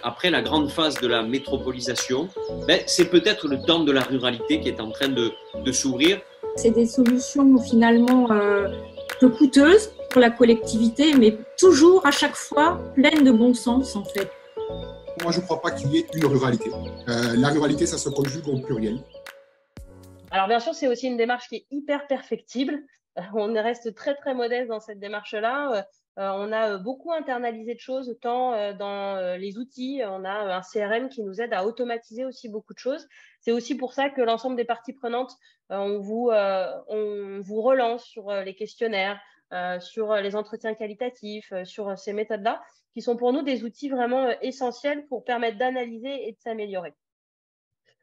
après la grande phase de la métropolisation, c'est peut-être le temps de la ruralité qui est en train de s'ouvrir. C'est des solutions finalement peu coûteuses pour la collectivité, mais toujours à chaque fois pleines de bon sens en fait. Moi, je ne crois pas qu'il y ait une ruralité. La ruralité, ça se conjugue au pluriel. Alors bien sûr, c'est aussi une démarche qui est hyper perfectible. On reste très très modeste dans cette démarche-là. On a beaucoup internalisé de choses, tant dans les outils. On a un CRM qui nous aide à automatiser aussi beaucoup de choses. C'est aussi pour ça que l'ensemble des parties prenantes, on vous relance sur les questionnaires, sur les entretiens qualitatifs, sur ces méthodes-là, qui sont pour nous des outils vraiment essentiels pour permettre d'analyser et de s'améliorer.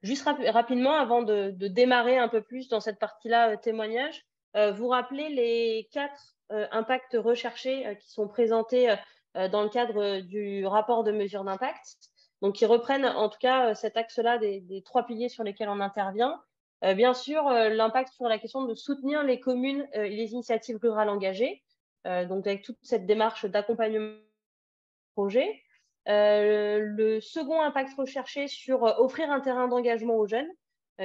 Juste rapidement, avant de démarrer un peu plus dans cette partie-là témoignage, vous rappelez les 4 impacts recherchés qui sont présentés dans le cadre du rapport de mesure d'impact, donc qui reprennent en tout cas cet axe-là des 3 piliers sur lesquels on intervient. Bien sûr, l'impact sur la question de soutenir les communes et les initiatives rurales engagées, donc avec toute cette démarche d'accompagnement projet. Le second impact recherché sur offrir un terrain d'engagement aux jeunes,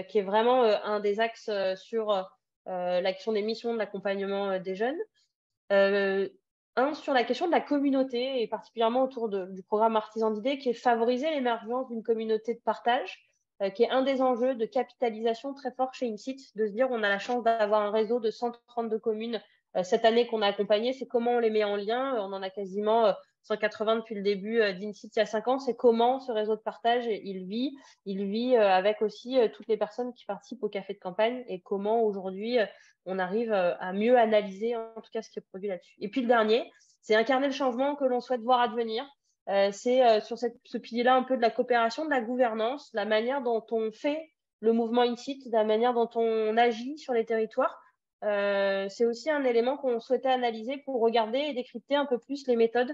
qui est vraiment un des axes sur l'action des missions de l'accompagnement des jeunes. Un sur la question de la communauté, et particulièrement autour du programme Artisans d'idées, qui est favoriser l'émergence d'une communauté de partage, qui est un des enjeux de capitalisation très fort chez INSIT, de se dire on a la chance d'avoir un réseau de 132 communes cette année qu'on a accompagné, c'est comment on les met en lien. On en a quasiment 180 depuis le début d'INSIT il y a 5 ans. C'est comment ce réseau de partage, il vit avec aussi toutes les personnes qui participent au café de campagne, et comment aujourd'hui on arrive à mieux analyser en tout cas ce qui est produit là-dessus. Et puis le dernier, c'est incarner le changement que l'on souhaite voir advenir. C'est sur ce pilier-là un peu de la coopération, de la gouvernance, la manière dont on fait le mouvement INSIT, la manière dont on agit sur les territoires. C'est aussi un élément qu'on souhaitait analyser pour regarder et décrypter un peu plus les méthodes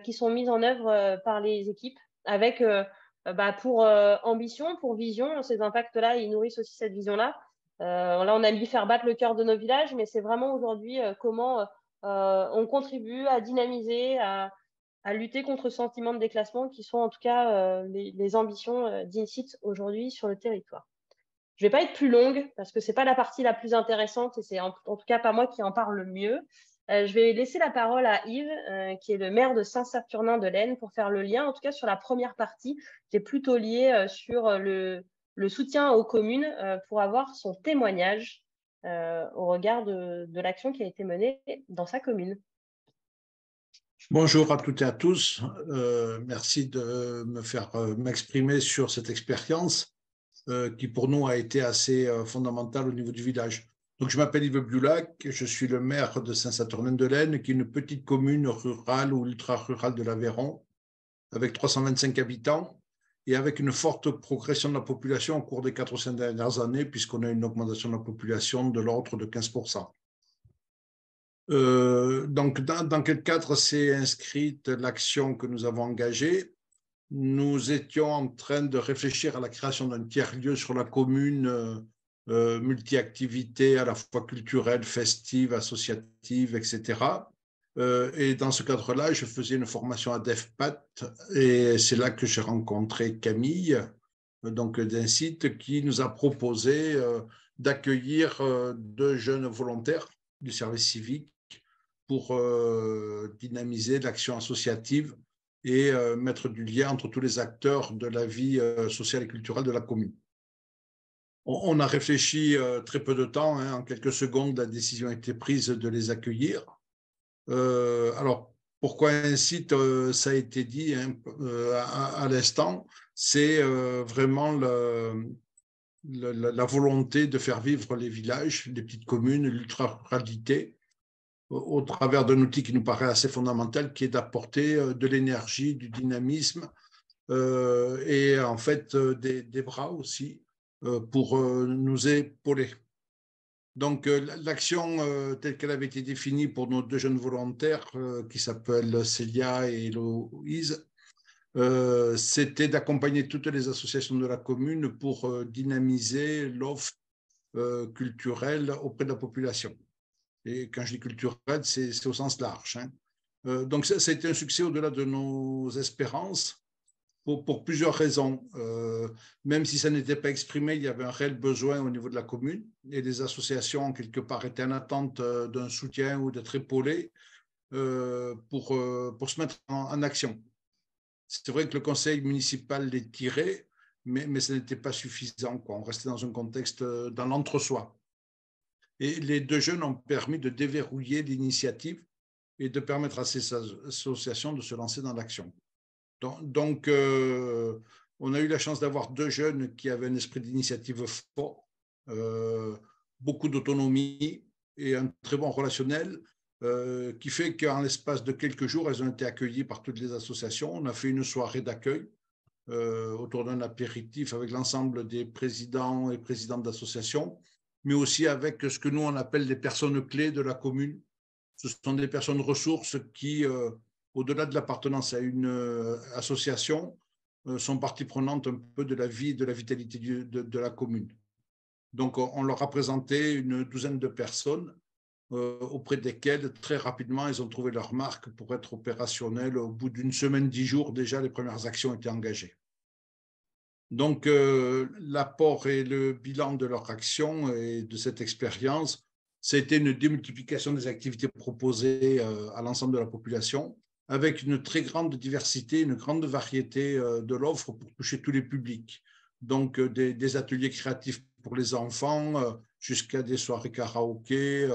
qui sont mises en œuvre par les équipes, avec pour ambition, pour vision. Ces impacts-là, ils nourrissent aussi cette vision-là. Là, on a mis faire battre le cœur de nos villages, mais c'est vraiment aujourd'hui comment on contribue à dynamiser, à lutter contre ce sentiment de déclassement, qui sont en tout cas les ambitions d'INSIT aujourd'hui sur le territoire. Je ne vais pas être plus longue parce que ce n'est pas la partie la plus intéressante, et c'est en tout cas pas moi qui en parle le mieux. Je vais laisser la parole à Yves, qui est le maire de Saint-Saturnin-de-l'Aisne, pour faire le lien, en tout cas sur la première partie, qui est plutôt liée sur le soutien aux communes, pour avoir son témoignage au regard de l'action qui a été menée dans sa commune. Bonjour à toutes et à tous. Merci de me faire m'exprimer sur cette expérience qui pour nous a été assez fondamentale au niveau du village. Donc, je m'appelle Yves Biulac, je suis le maire de Saint-Saturnin-de-l'Aisne, qui est une petite commune rurale ou ultra-rurale de l'Aveyron, avec 325 habitants et avec une forte progression de la population au cours des 4 ou 5 dernières années, puisqu'on a une augmentation de la population de l'ordre de 15%. Donc, dans quel cadre s'est inscrite l'action que nous avons engagée? Nous étions en train de réfléchir à la création d'un tiers-lieu sur la commune, multi-activités à la fois culturelles, festives, associatives, etc. Et dans ce cadre-là, je faisais une formation à DEFPAT, et c'est là que j'ai rencontré Camille, donc d'INSIT, qui nous a proposé d'accueillir 2 jeunes volontaires du service civique pour dynamiser l'action associative et mettre du lien entre tous les acteurs de la vie sociale et culturelle de la commune. On a réfléchi très peu de temps, hein, en quelques secondes, la décision a été prise de les accueillir. Alors, pourquoi INSIT, ça a été dit hein, à l'instant, c'est vraiment la volonté de faire vivre les villages, les petites communes, l'ultra-ruralité, au travers d'un outil qui nous paraît assez fondamental, qui est d'apporter de l'énergie, du dynamisme et en fait des bras aussi pour nous épauler. Donc l'action telle qu'elle avait été définie pour nos 2 jeunes volontaires qui s'appellent Célia et Héloïse, c'était d'accompagner toutes les associations de la commune pour dynamiser l'offre culturelle auprès de la population. Et quand je dis culturelle, c'est au sens large. Hein. Donc, ça a été un succès au-delà de nos espérances. pour plusieurs raisons. Même si ça n'était pas exprimé, il y avait un réel besoin au niveau de la commune et les associations, quelque part, étaient en attente d'un soutien ou d'être épaulées pour se mettre en action. C'est vrai que le conseil municipal les tirait, mais ce n'était pas suffisant, quoi. On restait dans un contexte, dans l'entre-soi. Et les 2 jeunes ont permis de déverrouiller l'initiative et de permettre à ces associations de se lancer dans l'action. Donc, on a eu la chance d'avoir 2 jeunes qui avaient un esprit d'initiative fort, beaucoup d'autonomie et un très bon relationnel, qui fait qu'en l'espace de quelques jours, elles ont été accueillies par toutes les associations. On a fait une soirée d'accueil autour d'un apéritif avec l'ensemble des présidents et présidentes d'associations, mais aussi avec ce que nous, on appelle les personnes clés de la commune. Ce sont des personnes ressources qui, au-delà de l'appartenance à une association, sont partie prenante un peu de la vie et de la vitalité de la commune. Donc, on leur a présenté une douzaine de personnes auprès desquelles, très rapidement, ils ont trouvé leur marque pour être opérationnels. Au bout d'une semaine, 10 jours, déjà, les premières actions étaient engagées. Donc, l'apport et le bilan de leur action et de cette expérience, c'était une démultiplication des activités proposées à l'ensemble de la population, avec une très grande diversité, une grande variété de l'offre pour toucher tous les publics. Donc, des ateliers créatifs pour les enfants, jusqu'à des soirées karaoké,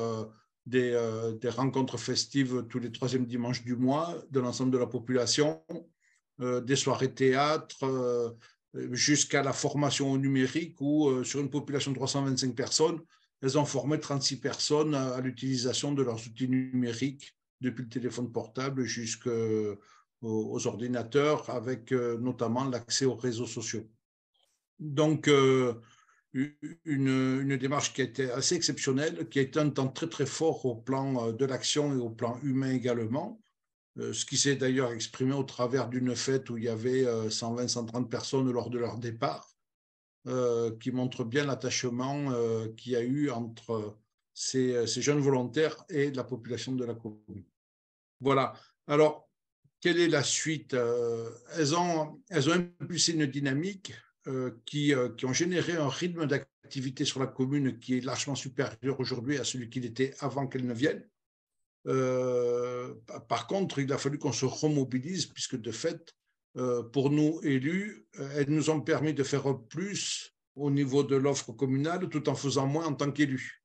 des rencontres festives tous les 3e dimanches du mois de l'ensemble de la population, des soirées théâtre, jusqu'à la formation au numérique où, sur une population de 325 personnes, elles ont formé 36 personnes à l'utilisation de leurs outils numériques, depuis le téléphone portable jusqu'aux ordinateurs, avec notamment l'accès aux réseaux sociaux. Donc, une démarche qui a été assez exceptionnelle, qui a été un temps très, très fort au plan de l'action et au plan humain également, ce qui s'est d'ailleurs exprimé au travers d'une fête où il y avait 120-130 personnes lors de leur départ, qui montre bien l'attachement qu'il y a eu entre ces jeunes volontaires et la population de la commune. Voilà. Alors, quelle est la suite? Elles ont impulsé une dynamique qui ont généré un rythme d'activité sur la commune qui est largement supérieur aujourd'hui à celui qu'il était avant qu'elles ne viennent. Par contre, il a fallu qu'on se remobilise, puisque de fait, pour nous élus, elles nous ont permis de faire plus au niveau de l'offre communale tout en faisant moins en tant qu'élus.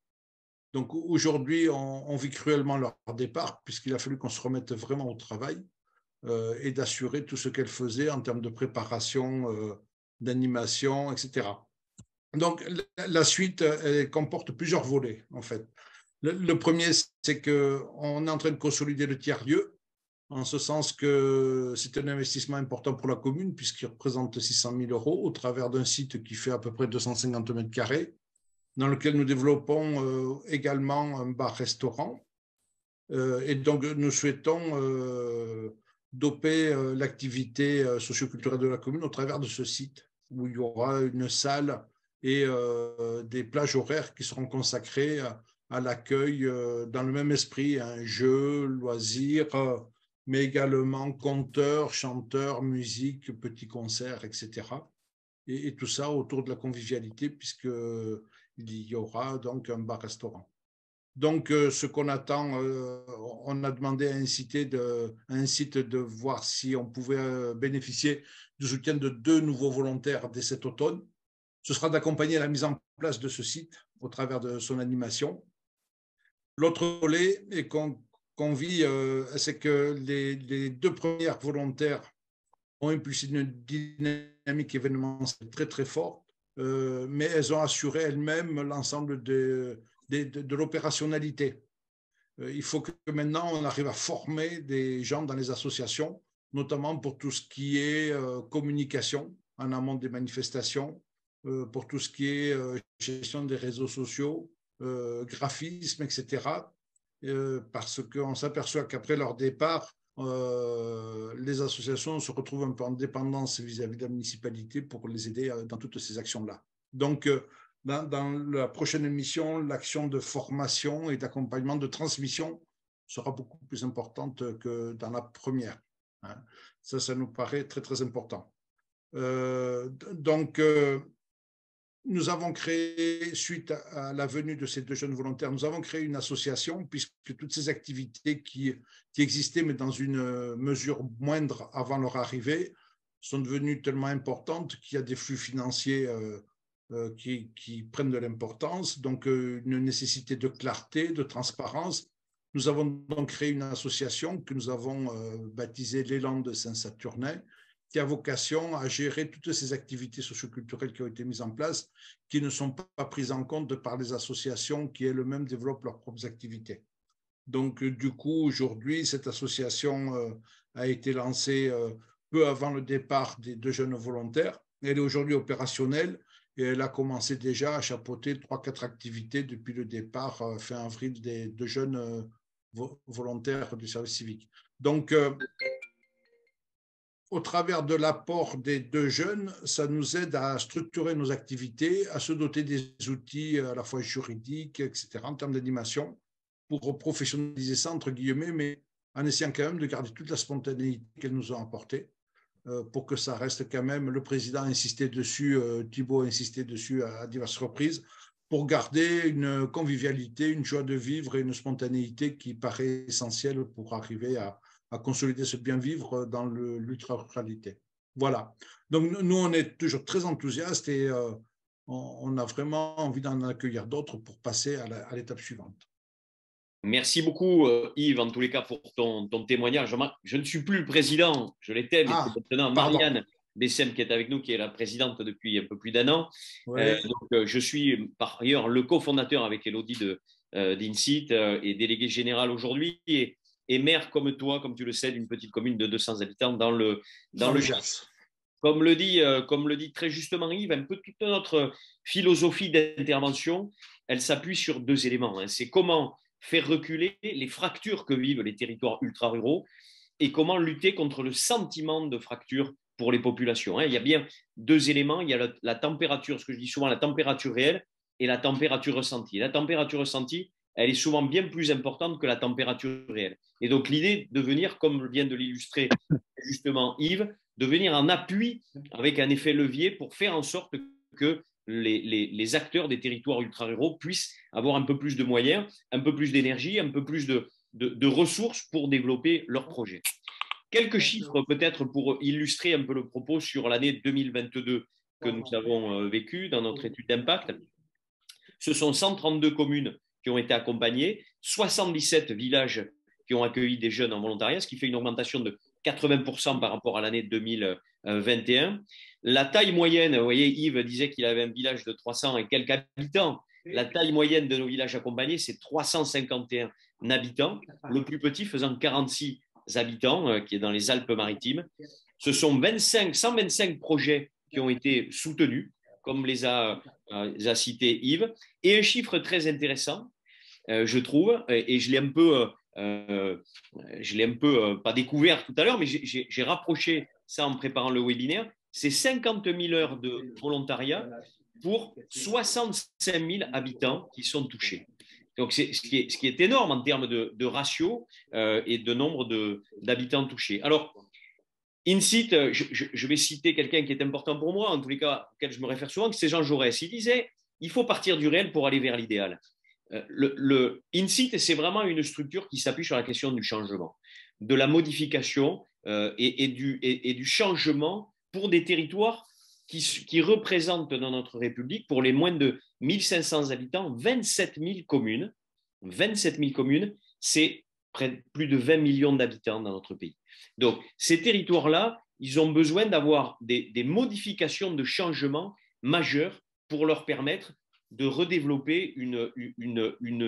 Donc aujourd'hui, on vit cruellement leur départ, puisqu'il a fallu qu'on se remette vraiment au travail et d'assurer tout ce qu'elles faisaient en termes de préparation, d'animation, etc. Donc la suite, elle comporte plusieurs volets, en fait. Le premier, c'est qu'on est en train de consolider le tiers-lieu, en ce sens que c'est un investissement important pour la commune, puisqu'il représente 600 000 € au travers d'un site qui fait à peu près 250 mètres carrés, dans lequel nous développons également un bar-restaurant. Et donc, nous souhaitons doper l'activité socioculturelle de la commune au travers de ce site, où il y aura une salle et des plages horaires qui seront consacrées à l'accueil dans le même esprit, un jeu, loisirs, mais également conteurs, chanteurs, musique, petits concerts, etc. Et tout ça autour de la convivialité, puisqu'il y aura donc un bar-restaurant. Donc, ce qu'on attend, on a demandé à un site de voir si on pouvait bénéficier du soutien de 2 nouveaux volontaires dès cet automne. Ce sera d'accompagner la mise en place de ce site au travers de son animation. L'autre volet qu'on vit, c'est que les 2 premières volontaires ont impulsé une dynamique événementielle très, très forte, mais elles ont assuré elles-mêmes l'ensemble de l'opérationnalité. Il faut que maintenant, on arrive à former des gens dans les associations, notamment pour tout ce qui est communication en amont des manifestations, pour tout ce qui est gestion des réseaux sociaux, graphisme, etc. Parce qu'on s'aperçoit qu'après leur départ, les associations se retrouvent un peu en dépendance vis-à-vis de la municipalité pour les aider dans toutes ces actions-là. Donc, dans la prochaine émission, l'action de formation et d'accompagnement, de transmission sera beaucoup plus importante que dans la première. Ça nous paraît très, très important. Donc, nous avons créé, suite à la venue de ces 2 jeunes volontaires, nous avons créé une association, puisque toutes ces activités qui existaient, mais dans une mesure moindre avant leur arrivée, sont devenues tellement importantes qu'il y a des flux financiers qui prennent de l'importance, donc une nécessité de clarté, de transparence. Nous avons donc créé une association que nous avons baptisée l'Élan de Saint-Saturnin, qui a vocation à gérer toutes ces activités socioculturelles qui ont été mises en place, qui ne sont pas prises en compte par les associations qui elles-mêmes développent leurs propres activités. Donc, du coup, aujourd'hui, cette association a été lancée peu avant le départ des 2 jeunes volontaires. Elle est aujourd'hui opérationnelle et elle a commencé déjà à chapeauter 3-4 activités depuis le départ fin avril des 2 jeunes volontaires du service civique. Donc, au travers de l'apport des 2 jeunes, ça nous aide à structurer nos activités, à se doter des outils à la fois juridiques, etc., en termes d'animation, pour professionnaliser ça, entre guillemets, mais en essayant quand même de garder toute la spontanéité qu'elles nous ont apportée, pour que ça reste quand même, le président a insisté dessus, Thibault a insisté dessus à diverses reprises, pour garder une convivialité, une joie de vivre et une spontanéité qui paraît essentielle pour arriver à consolider ce bien-vivre dans l'ultra-ruralité. Voilà. Donc, nous, on est toujours très enthousiastes et on a vraiment envie d'en accueillir d'autres pour passer à l'étape suivante. Merci beaucoup, Yves, en tous les cas, pour ton témoignage. Je ne suis plus le président, je l'étais, mais c'est maintenant Marianne Bessem qui est avec nous, qui est la présidente depuis un peu plus d'1 an. Ouais. Donc, je suis par ailleurs le cofondateur avec Élodie d'Incite et délégué général aujourd'hui et maire comme toi, comme tu le sais, d'une petite commune de 200 habitants dans le Gers. Comme le dit très justement Yves, un peu toute notre philosophie d'intervention, elle s'appuie sur 2 éléments. C'est comment faire reculer les fractures que vivent les territoires ultra-ruraux et comment lutter contre le sentiment de fracture pour les populations. Il y a bien 2 éléments, il y a la température, ce que je dis souvent, la température réelle et la température ressentie. La température ressentie, elle est souvent bien plus importante que la température réelle. Et donc l'idée de venir, comme vient de l'illustrer justement Yves, de venir en appui avec un effet levier pour faire en sorte que les acteurs des territoires ultra-ruraux puissent avoir un peu plus de moyens, un peu plus d'énergie, un peu plus de ressources pour développer leurs projets. Quelques chiffres peut-être pour illustrer un peu le propos sur l'année 2022 que nous avons vécue dans notre étude d'impact. Ce sont 132 communes qui ont été accompagnées, 77 villages qui ont accueilli des jeunes en volontariat, ce qui fait une augmentation de 80% par rapport à l'année 2021. La taille moyenne, vous voyez, Yves disait qu'il avait un village de 300 et quelques habitants. La taille moyenne de nos villages accompagnés, c'est 351 habitants, le plus petit faisant 46 habitants, qui est dans les Alpes-Maritimes. Ce sont 125 projets qui ont été soutenus, comme les a cités Yves. Et un chiffre très intéressant, je trouve, et je l'ai un peu, pas découvert tout à l'heure, mais j'ai rapproché ça en préparant le webinaire, c'est 50 000 heures de volontariat pour 65 000 habitants qui sont touchés. Donc, ce qui est énorme en termes de ratio et de nombre d'habitants touchés. Alors, Incite, je vais citer quelqu'un qui est important pour moi, en tous les cas, auquel je me réfère souvent, c'est Jean Jaurès. Il disait « Il faut partir du réel pour aller vers l'idéal ». Le Incite, c'est vraiment une structure qui s'appuie sur la question du changement, de la modification et du changement pour des territoires qui représentent dans notre République, pour les moins de 1500 habitants, 27 000 communes. 27 000 communes, c'est plus de 20 millions d'habitants dans notre pays. Donc, ces territoires-là, ils ont besoin d'avoir des modifications de changements majeurs pour leur permettre de redévelopper une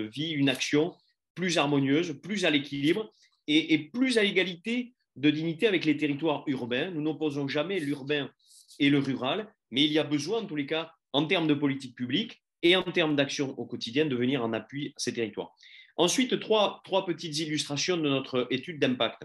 vie, une action plus harmonieuse, plus à l'équilibre et plus à l'égalité de dignité avec les territoires urbains. Nous n'opposons jamais l'urbain et le rural, mais il y a besoin, en tous les cas, en termes de politique publique et en termes d'action au quotidien, de venir en appui à ces territoires. Ensuite, trois petites illustrations de notre étude d'impact.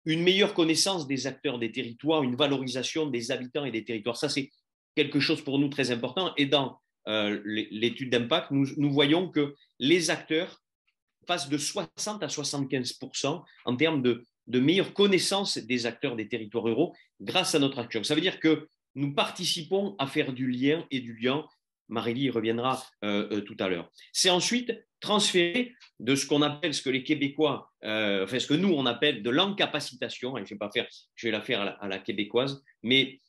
Une meilleure connaissance des acteurs des territoires, une valorisation des habitants et des territoires. Ça, c'est quelque chose pour nous très important. Et dans l'étude d'impact, nous voyons que les acteurs passent de 60 à 75% en termes de meilleure connaissance des acteurs des territoires ruraux grâce à notre action. Ça veut dire que nous participons à faire du lien et du lien. Marélie y reviendra tout à l'heure. C'est ensuite transférer de ce qu'on appelle, ce que les Québécois, ce que nous on appelle de l'encapacitation, et je vais la faire à la québécoise, mais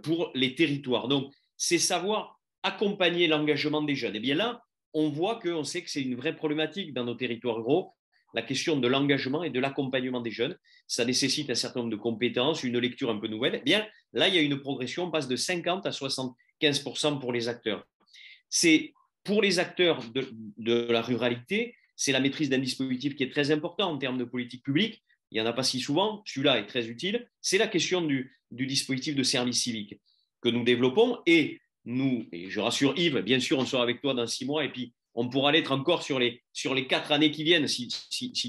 pour les territoires. Donc, c'est savoir accompagner l'engagement des jeunes. Et bien là, on sait que c'est une vraie problématique dans nos territoires ruraux, la question de l'engagement et de l'accompagnement des jeunes. Ça nécessite un certain nombre de compétences, une lecture un peu nouvelle. Eh bien, là, il y a une progression, on passe de 50 à 75% pour les acteurs. C'est pour les acteurs de la ruralité, c'est la maîtrise d'un dispositif qui est très important en termes de politique publique. Il n'y en a pas si souvent, celui-là est très utile. C'est la question du dispositif de service civique que nous développons. Et je rassure Yves, bien sûr, on sera avec toi dans 6 mois et puis on pourra l'être encore sur les 4 années qui viennent si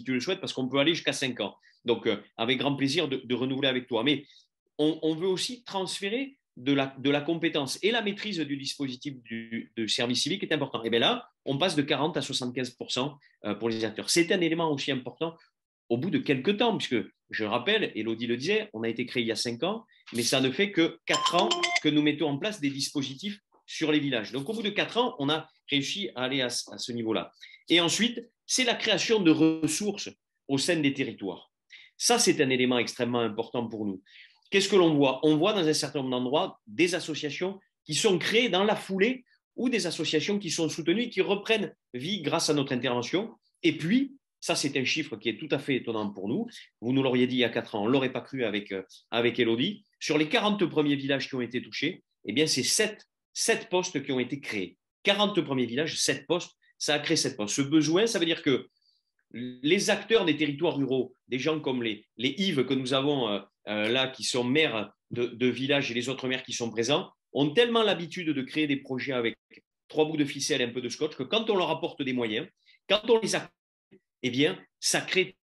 tu le souhaites, parce qu'on peut aller jusqu'à 5 ans. Donc, avec grand plaisir de renouveler avec toi. Mais on veut aussi transférer de la compétence et la maîtrise du dispositif de service civique est important. Et bien là, on passe de 40 à 75% pour les acteurs. C'est un élément aussi important au bout de quelques temps, puisque je rappelle, Élodie le disait, on a été créé il y a 5 ans, mais ça ne fait que 4 ans que nous mettons en place des dispositifs sur les villages. Donc, au bout de 4 ans, on a réussi à aller à ce niveau-là. Et ensuite, c'est la création de ressources au sein des territoires. Ça, c'est un élément extrêmement important pour nous. Qu'est-ce que l'on voit? On voit dans un certain nombre d'endroits des associations qui sont créées dans la foulée ou des associations qui sont soutenues et qui reprennent vie grâce à notre intervention. Et puis, ça, c'est un chiffre qui est tout à fait étonnant pour nous. Vous nous l'auriez dit il y a 4 ans, on ne l'aurait pas cru avec Élodie. Sur les 40 premiers villages qui ont été touchés, eh bien, c'est 7 postes qui ont été créés. 40 premiers villages, 7 postes, ça a créé 7 postes. Ce besoin, ça veut dire que les acteurs des territoires ruraux, des gens comme les Yves que nous avons là, qui sont maires de villages et les autres maires qui sont présents, ont tellement l'habitude de créer des projets avec 3 bouts de ficelle et un peu de scotch que quand on leur apporte des moyens, quand on les accompagne, eh bien, ça crée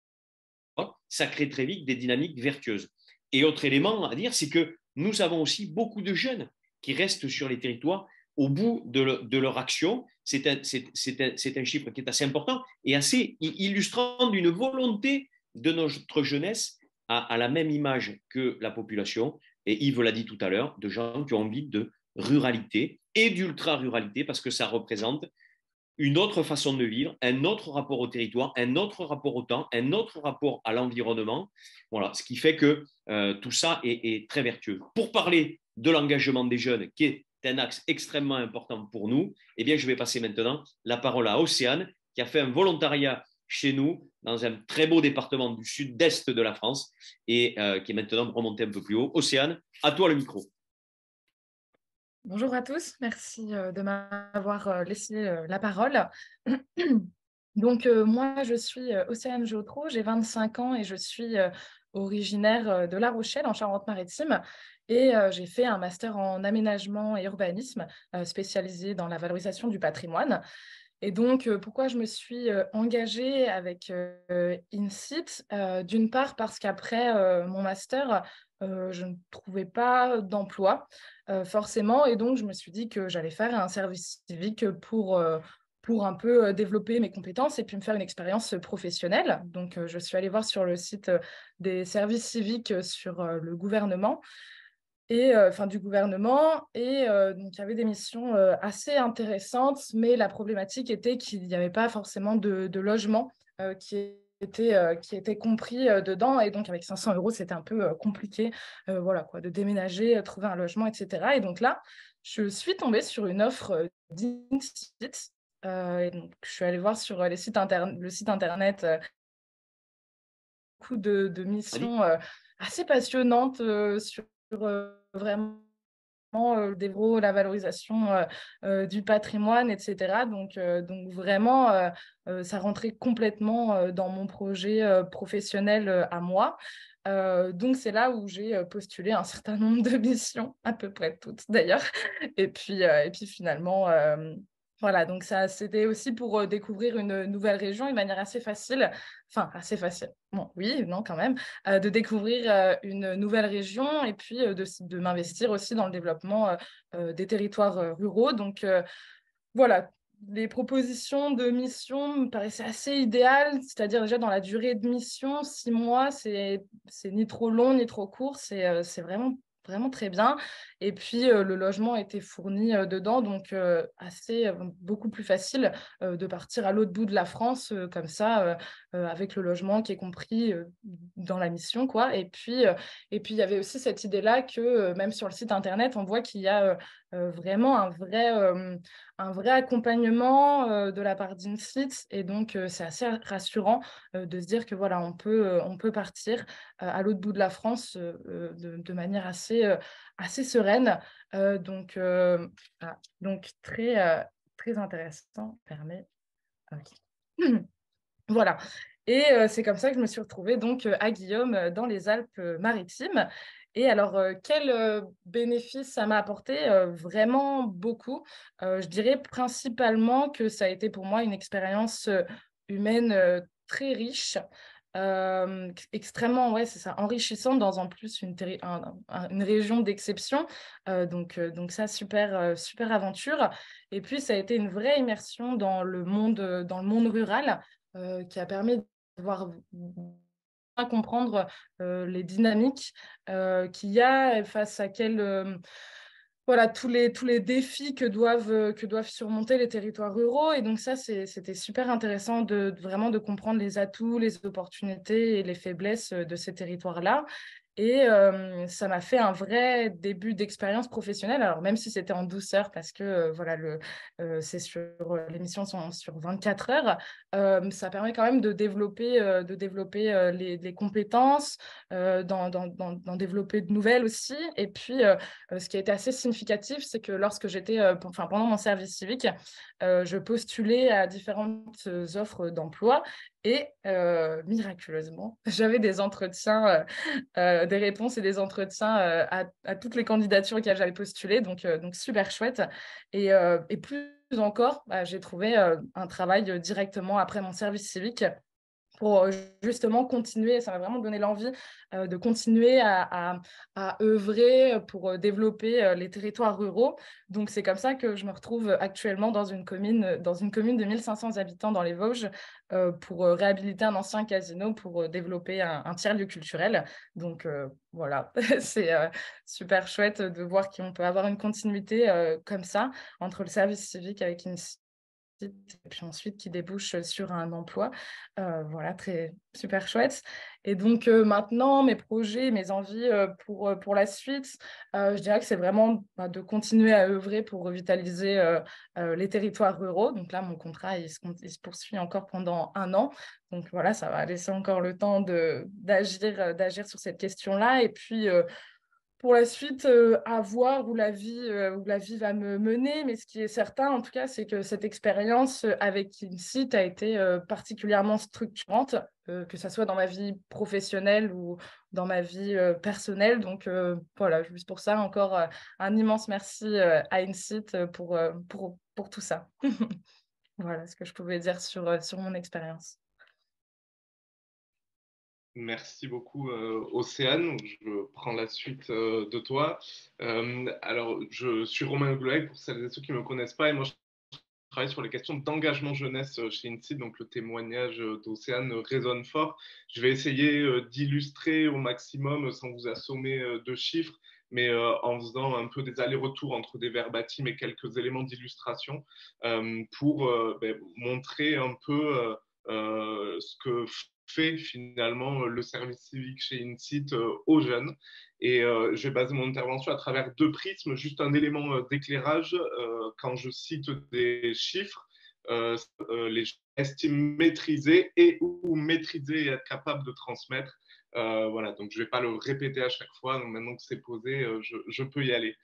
très vite des dynamiques vertueuses. Et autre élément à dire, c'est que nous avons aussi beaucoup de jeunes qui restent sur les territoires au bout de leur action. C'est un chiffre qui est assez important et assez illustrant d'une volonté de notre jeunesse à la même image que la population. Et Yves l'a dit tout à l'heure, de gens qui ont envie de ruralité et d'ultra-ruralité parce que ça représente une autre façon de vivre, un autre rapport au territoire, un autre rapport au temps, un autre rapport à l'environnement. Voilà, ce qui fait que tout ça est très vertueux. Pour parler de l'engagement des jeunes, qui est un axe extrêmement important pour nous, eh bien, je vais passer maintenant la parole à Océane, qui a fait un volontariat chez nous, dans un très beau département du sud-est de la France, et qui est maintenant remonté un peu plus haut. Océane, à toi le micro. Bonjour à tous, merci de m'avoir laissé la parole. Donc, moi, je suis Océane Geautreau, j'ai 25 ans et je suis originaire de La Rochelle, en Charente-Maritime. Et j'ai fait un master en aménagement et urbanisme spécialisé dans la valorisation du patrimoine. Et donc, pourquoi je me suis engagée avec INSIT? D'une part, parce qu'après mon master, je ne trouvais pas d'emploi, forcément. Et donc, je me suis dit que j'allais faire un service civique pour un peu développer mes compétences et puis me faire une expérience professionnelle. Donc, je suis allée voir sur le site des services civiques sur le gouvernement. Du gouvernement, et donc il y avait des missions assez intéressantes, mais la problématique était qu'il n'y avait pas forcément de logement qui était compris dedans, et donc avec 500 €, c'était un peu compliqué voilà, quoi, de déménager, trouver un logement, etc. Et donc là, je suis tombée sur une offre d'INSIT, et donc je suis allée voir sur le site internet beaucoup de missions assez passionnantes sur vraiment la valorisation du patrimoine, etc. Donc vraiment, ça rentrait complètement dans mon projet professionnel à moi. Donc, c'est là où j'ai postulé un certain nombre de missions, à peu près toutes d'ailleurs. Et puis finalement, voilà, donc ça, c'était aussi pour découvrir une nouvelle région, une manière assez facile, enfin assez facile, bon, oui, non quand même, de découvrir une nouvelle région et puis de m'investir aussi dans le développement des territoires ruraux. Donc voilà, les propositions de mission me paraissaient assez idéales, c'est-à-dire déjà dans la durée de mission, 6 mois, c'est ni trop long ni trop court, c'est vraiment très bien. Et puis, le logement était fourni dedans, donc beaucoup plus facile de partir à l'autre bout de la France, comme ça, avec le logement qui est compris dans la mission, quoi. Et puis, il y avait aussi cette idée-là que, même sur le site Internet, on voit qu'il y a vraiment un vrai accompagnement de la part d'Insit. Et donc, c'est assez rassurant de se dire que voilà, on peut partir à l'autre bout de la France de manière assez sereine. Donc très intéressant. Permet. Ok. Voilà. Et c'est comme ça que je me suis retrouvée donc à Guillaume dans les Alpes-Maritimes. Et alors, quel bénéfice ça m'a apporté? Vraiment beaucoup. Je dirais principalement que ça a été pour moi une expérience humaine très riche, extrêmement, ouais, c'est ça, enrichissante dans en plus une région d'exception. Donc ça, super aventure. Et puis, ça a été une vraie immersion dans le monde rural qui a permis de voir comprendre les dynamiques qu'il y a face à voilà, tous les défis que doivent surmonter les territoires ruraux. Et donc ça, c'était super intéressant vraiment de comprendre les atouts, les opportunités et les faiblesses de ces territoires-là. Et ça m'a fait un vrai début d'expérience professionnelle. Alors, même si c'était en douceur, parce que voilà, les missions sont sur 24 heures, ça permet quand même de développer les compétences, d'en développer de nouvelles aussi. Et puis, ce qui a été assez significatif, c'est que lorsque j'étais, pendant mon service civique, je postulais à différentes offres d'emploi. Et miraculeusement, j'avais des entretiens, des réponses et des entretiens à toutes les candidatures auxquelles j'avais postulé. Donc super chouette. Et plus encore, j'ai trouvé un travail directement après mon service civique pour justement continuer. Ça m'a vraiment donné l'envie de continuer à œuvrer pour développer les territoires ruraux. Donc, c'est comme ça que je me retrouve actuellement dans une commune de 1500 habitants dans les Vosges pour réhabiliter un ancien casino pour développer un tiers-lieu culturel. Donc, voilà, c'est super chouette de voir qu'on peut avoir une continuité comme ça entre le service civique avec une et puis ensuite qui débouche sur un emploi. Voilà, super chouette. Et donc maintenant, mes projets, mes envies pour la suite, je dirais que c'est vraiment de continuer à œuvrer pour revitaliser les territoires ruraux. Donc là, mon contrat, il se poursuit encore pendant 1 an. Donc voilà, ça va laisser encore le temps d'agir sur cette question-là. Et puis, pour la suite, à voir où la vie va me mener. Mais ce qui est certain, en tout cas, c'est que cette expérience avec Insit a été particulièrement structurante, que ce soit dans ma vie professionnelle ou dans ma vie personnelle. Donc, voilà, juste pour ça, encore un immense merci à Insit pour tout ça. Voilà ce que je pouvais dire sur mon expérience. Merci beaucoup, Océane. Je prends la suite de toi. Alors, je suis Romain Goulag, pour celles et ceux qui ne me connaissent pas, et moi, je travaille sur les questions d'engagement jeunesse chez INSEAD, donc le témoignage d'Océane résonne fort. Je vais essayer d'illustrer au maximum, sans vous assommer de chiffres, mais en faisant un peu des allers-retours entre des verbatims et quelques éléments d'illustration pour montrer un peu ce que fait finalement le service civique chez INSIT aux jeunes. Et je vais baser mon intervention à travers 2 prismes, juste un élément d'éclairage. Quand je cite des chiffres, les gens estiment maîtriser et ou maîtriser et être capable de transmettre. Voilà, donc je ne vais pas le répéter à chaque fois. Donc maintenant que c'est posé, je peux y aller.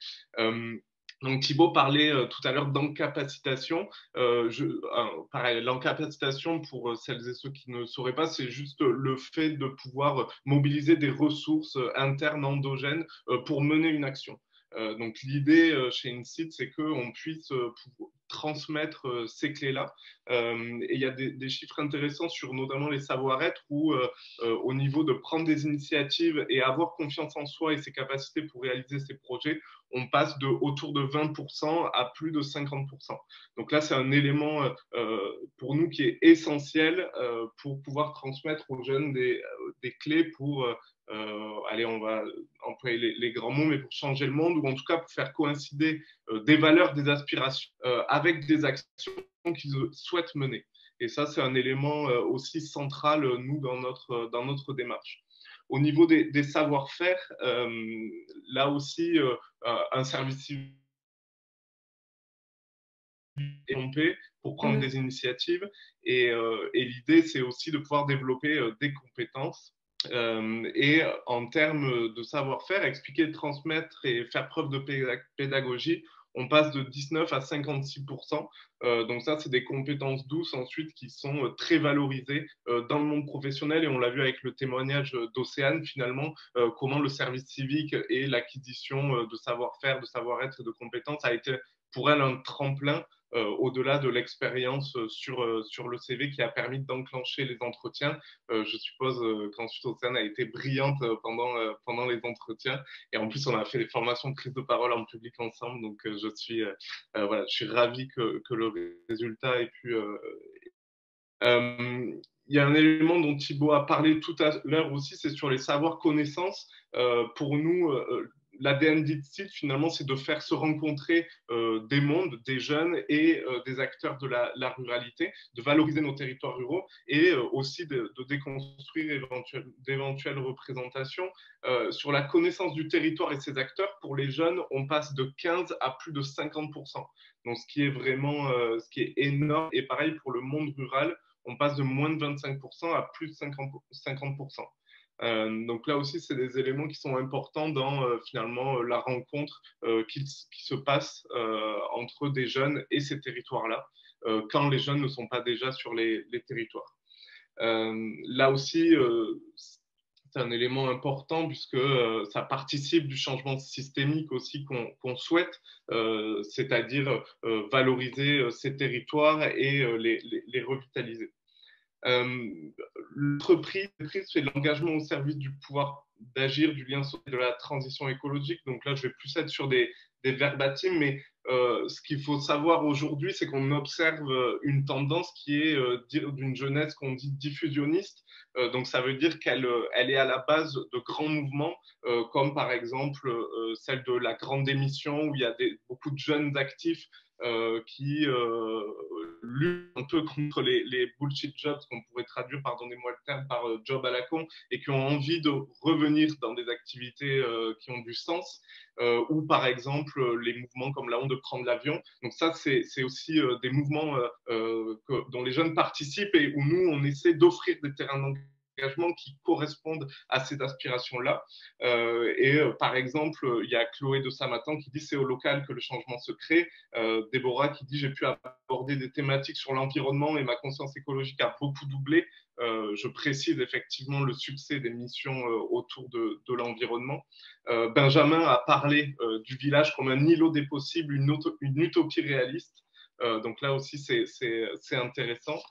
Donc Thibaut parlait tout à l'heure d'encapacitation. Pareil, l'encapacitation, pour celles et ceux qui ne sauraient pas, c'est juste le fait de pouvoir mobiliser des ressources internes endogènes pour mener une action. Donc l'idée chez INSEAD, c'est qu'on puisse transmettre ces clés-là. Et il y a des chiffres intéressants sur notamment les savoir-être où au niveau de prendre des initiatives et avoir confiance en soi et ses capacités pour réaliser ses projets, on passe de autour de 20% à plus de 50%. Donc là, c'est un élément pour nous qui est essentiel pour pouvoir transmettre aux jeunes des clés pour allez, on va employer les grands mots, mais pour changer le monde, ou en tout cas pour faire coïncider des valeurs, des aspirations avec des actions qu'ils souhaitent mener. Et ça, c'est un élément aussi central, nous, dans notre démarche. Au niveau des savoir-faire, là aussi, un service civique est pompé pour prendre des initiatives. Et l'idée, c'est aussi de pouvoir développer des compétences. Et en termes de savoir-faire, expliquer, transmettre et faire preuve de pédagogie, on passe de 19 à 56%. Donc ça, c'est des compétences douces ensuite qui sont très valorisées dans le monde professionnel. Et on l'a vu avec le témoignage d'Océane, finalement, comment le service civique et l'acquisition de savoir-faire, de savoir-être et de compétences a été pour elle un tremplin au-delà de l'expérience sur le CV qui a permis d'enclencher les entretiens. Je suppose qu'ensuite Océane a été brillante pendant les entretiens. Et en plus, on a fait des formations de prise de parole en public ensemble. Donc, je suis ravi que le résultat ait pu... il y a un élément dont Thibaut a parlé tout à l'heure aussi, c'est sur les savoirs-connaissances. Pour nous, l'ADN d'INSEAD, finalement, c'est de faire se rencontrer des mondes, des jeunes et des acteurs de la ruralité, de valoriser nos territoires ruraux et aussi de déconstruire d'éventuelles représentations. Sur la connaissance du territoire et ses acteurs, pour les jeunes, on passe de 15 à plus de 50%. Donc, ce qui est vraiment ce qui est énorme. Et pareil, pour le monde rural, on passe de moins de 25% à plus de 50%. Donc là aussi, c'est des éléments qui sont importants dans finalement la rencontre qui se passe entre des jeunes et ces territoires-là, quand les jeunes ne sont pas déjà sur les territoires. Là aussi, c'est un élément important puisque ça participe du changement systémique aussi qu'on souhaite, c'est-à-dire valoriser ces territoires et les revitaliser. L'entreprise fait l'engagement au service du pouvoir d'agir, du lien social, de la transition écologique. Donc là, je vais plus être sur des verbatims, mais ce qu'il faut savoir aujourd'hui, c'est qu'on observe une tendance qui est d'une jeunesse qu'on dit diffusionniste. Donc ça veut dire qu'elle est à la base de grands mouvements, comme par exemple celle de la grande démission, où il y a beaucoup de jeunes actifs qui luttent un peu contre les bullshit jobs, qu'on pourrait traduire, pardonnez-moi le terme, par job à la con, et qui ont envie de revenir dans des activités qui ont du sens, ou par exemple les mouvements comme la honte de prendre l'avion. Donc ça, c'est aussi des mouvements dont les jeunes participent et où nous, on essaie d'offrir des terrains d'engagement qui correspondent à ces aspirations-là. Par exemple, il y a Chloé de Samatan qui dit c'est au local que le changement se crée. Déborah qui dit j'ai pu aborder des thématiques sur l'environnement et ma conscience écologique a beaucoup doublé. Je précise effectivement le succès des missions autour de l'environnement. Benjamin a parlé du village comme un îlot des possibles, une utopie réaliste. Donc là aussi, c'est intéressant.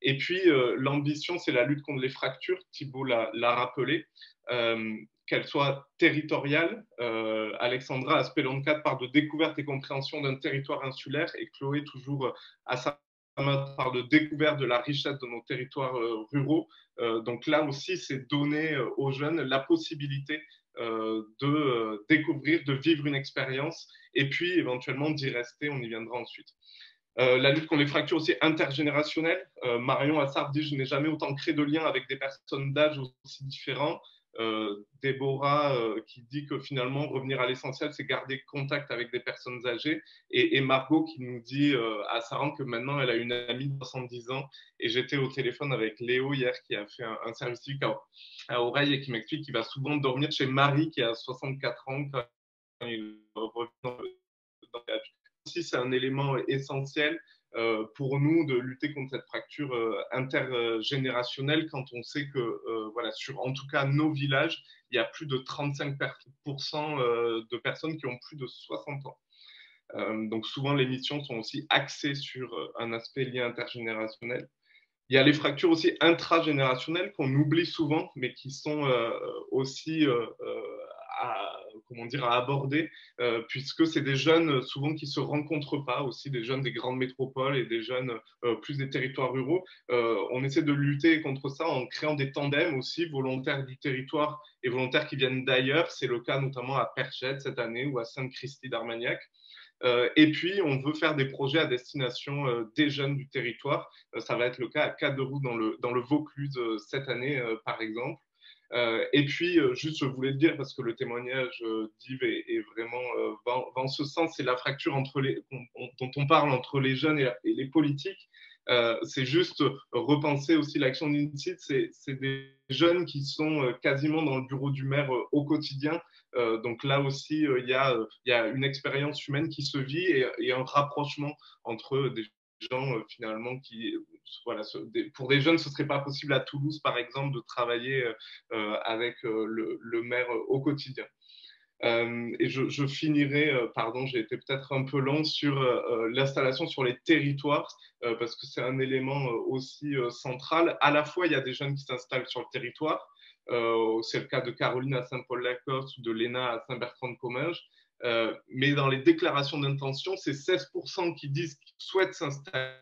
Et puis, l'ambition, c'est la lutte contre les fractures. Thibaut l'a rappelé. Qu'elle soit territoriale. Alexandra Aspeloncat parle de découverte et compréhension d'un territoire insulaire et Chloé, toujours à sa part de découverte de la richesse de nos territoires ruraux. Donc là aussi, c'est donner aux jeunes la possibilité de découvrir, de vivre une expérience et puis éventuellement d'y rester. On y viendra ensuite. La lutte contre les fractures aussi intergénérationnelles. Marion Assard dit « Je n'ai jamais autant créé de liens avec des personnes d'âge aussi différents ». Déborah qui dit que finalement revenir à l'essentiel c'est garder contact avec des personnes âgées et Margot qui nous dit à Saran que maintenant elle a une amie de 70 ans et j'étais au téléphone avec Léo hier qui a fait un service civique à Oreille et qui m'explique qu'il va souvent dormir chez Marie qui a 64 ans quand il revient dans aussi c'est un élément essentiel pour nous de lutter contre cette fracture intergénérationnelle quand on sait que, voilà, sur en tout cas nos villages, il y a plus de 35% de personnes qui ont plus de 60 ans. Donc souvent, les missions sont aussi axées sur un aspect lié intergénérationnel. Il y a les fractures aussi intragénérationnelles qu'on oublie souvent, mais qui sont aussi à aborder, puisque c'est des jeunes souvent qui ne se rencontrent pas, aussi des jeunes des grandes métropoles et des jeunes plus des territoires ruraux. On essaie de lutter contre ça en créant des tandems aussi, volontaires du territoire et volontaires qui viennent d'ailleurs. C'est le cas notamment à Perchette cette année ou à Sainte-Christie d'Armagnac. Et puis, on veut faire des projets à destination des jeunes du territoire. Ça va être le cas à Caderousse dans le Vaucluse cette année, par exemple. Et puis, juste, je voulais le dire parce que le témoignage d'Yves est vraiment va en ce sens, c'est la fracture dont on parle entre les jeunes et les politiques. C'est juste repenser aussi l'action d'INSEAD. C'est des jeunes qui sont quasiment dans le bureau du maire au quotidien. Donc là aussi, il y a une expérience humaine qui se vit et un rapprochement entre des gens finalement qui, voilà, pour des jeunes, ce ne serait pas possible à Toulouse, par exemple, de travailler avec le maire au quotidien. Et je finirai, pardon, j'ai été peut-être un peu long sur l'installation sur les territoires, parce que c'est un élément aussi central. À la fois, il y a des jeunes qui s'installent sur le territoire. C'est le cas de Caroline à Saint-Paul-la-Coste ou de Léna à Saint-Bertrand-de-Comminges. Mais dans les déclarations d'intention, c'est 16% qui disent qu'ils souhaitent s'installer,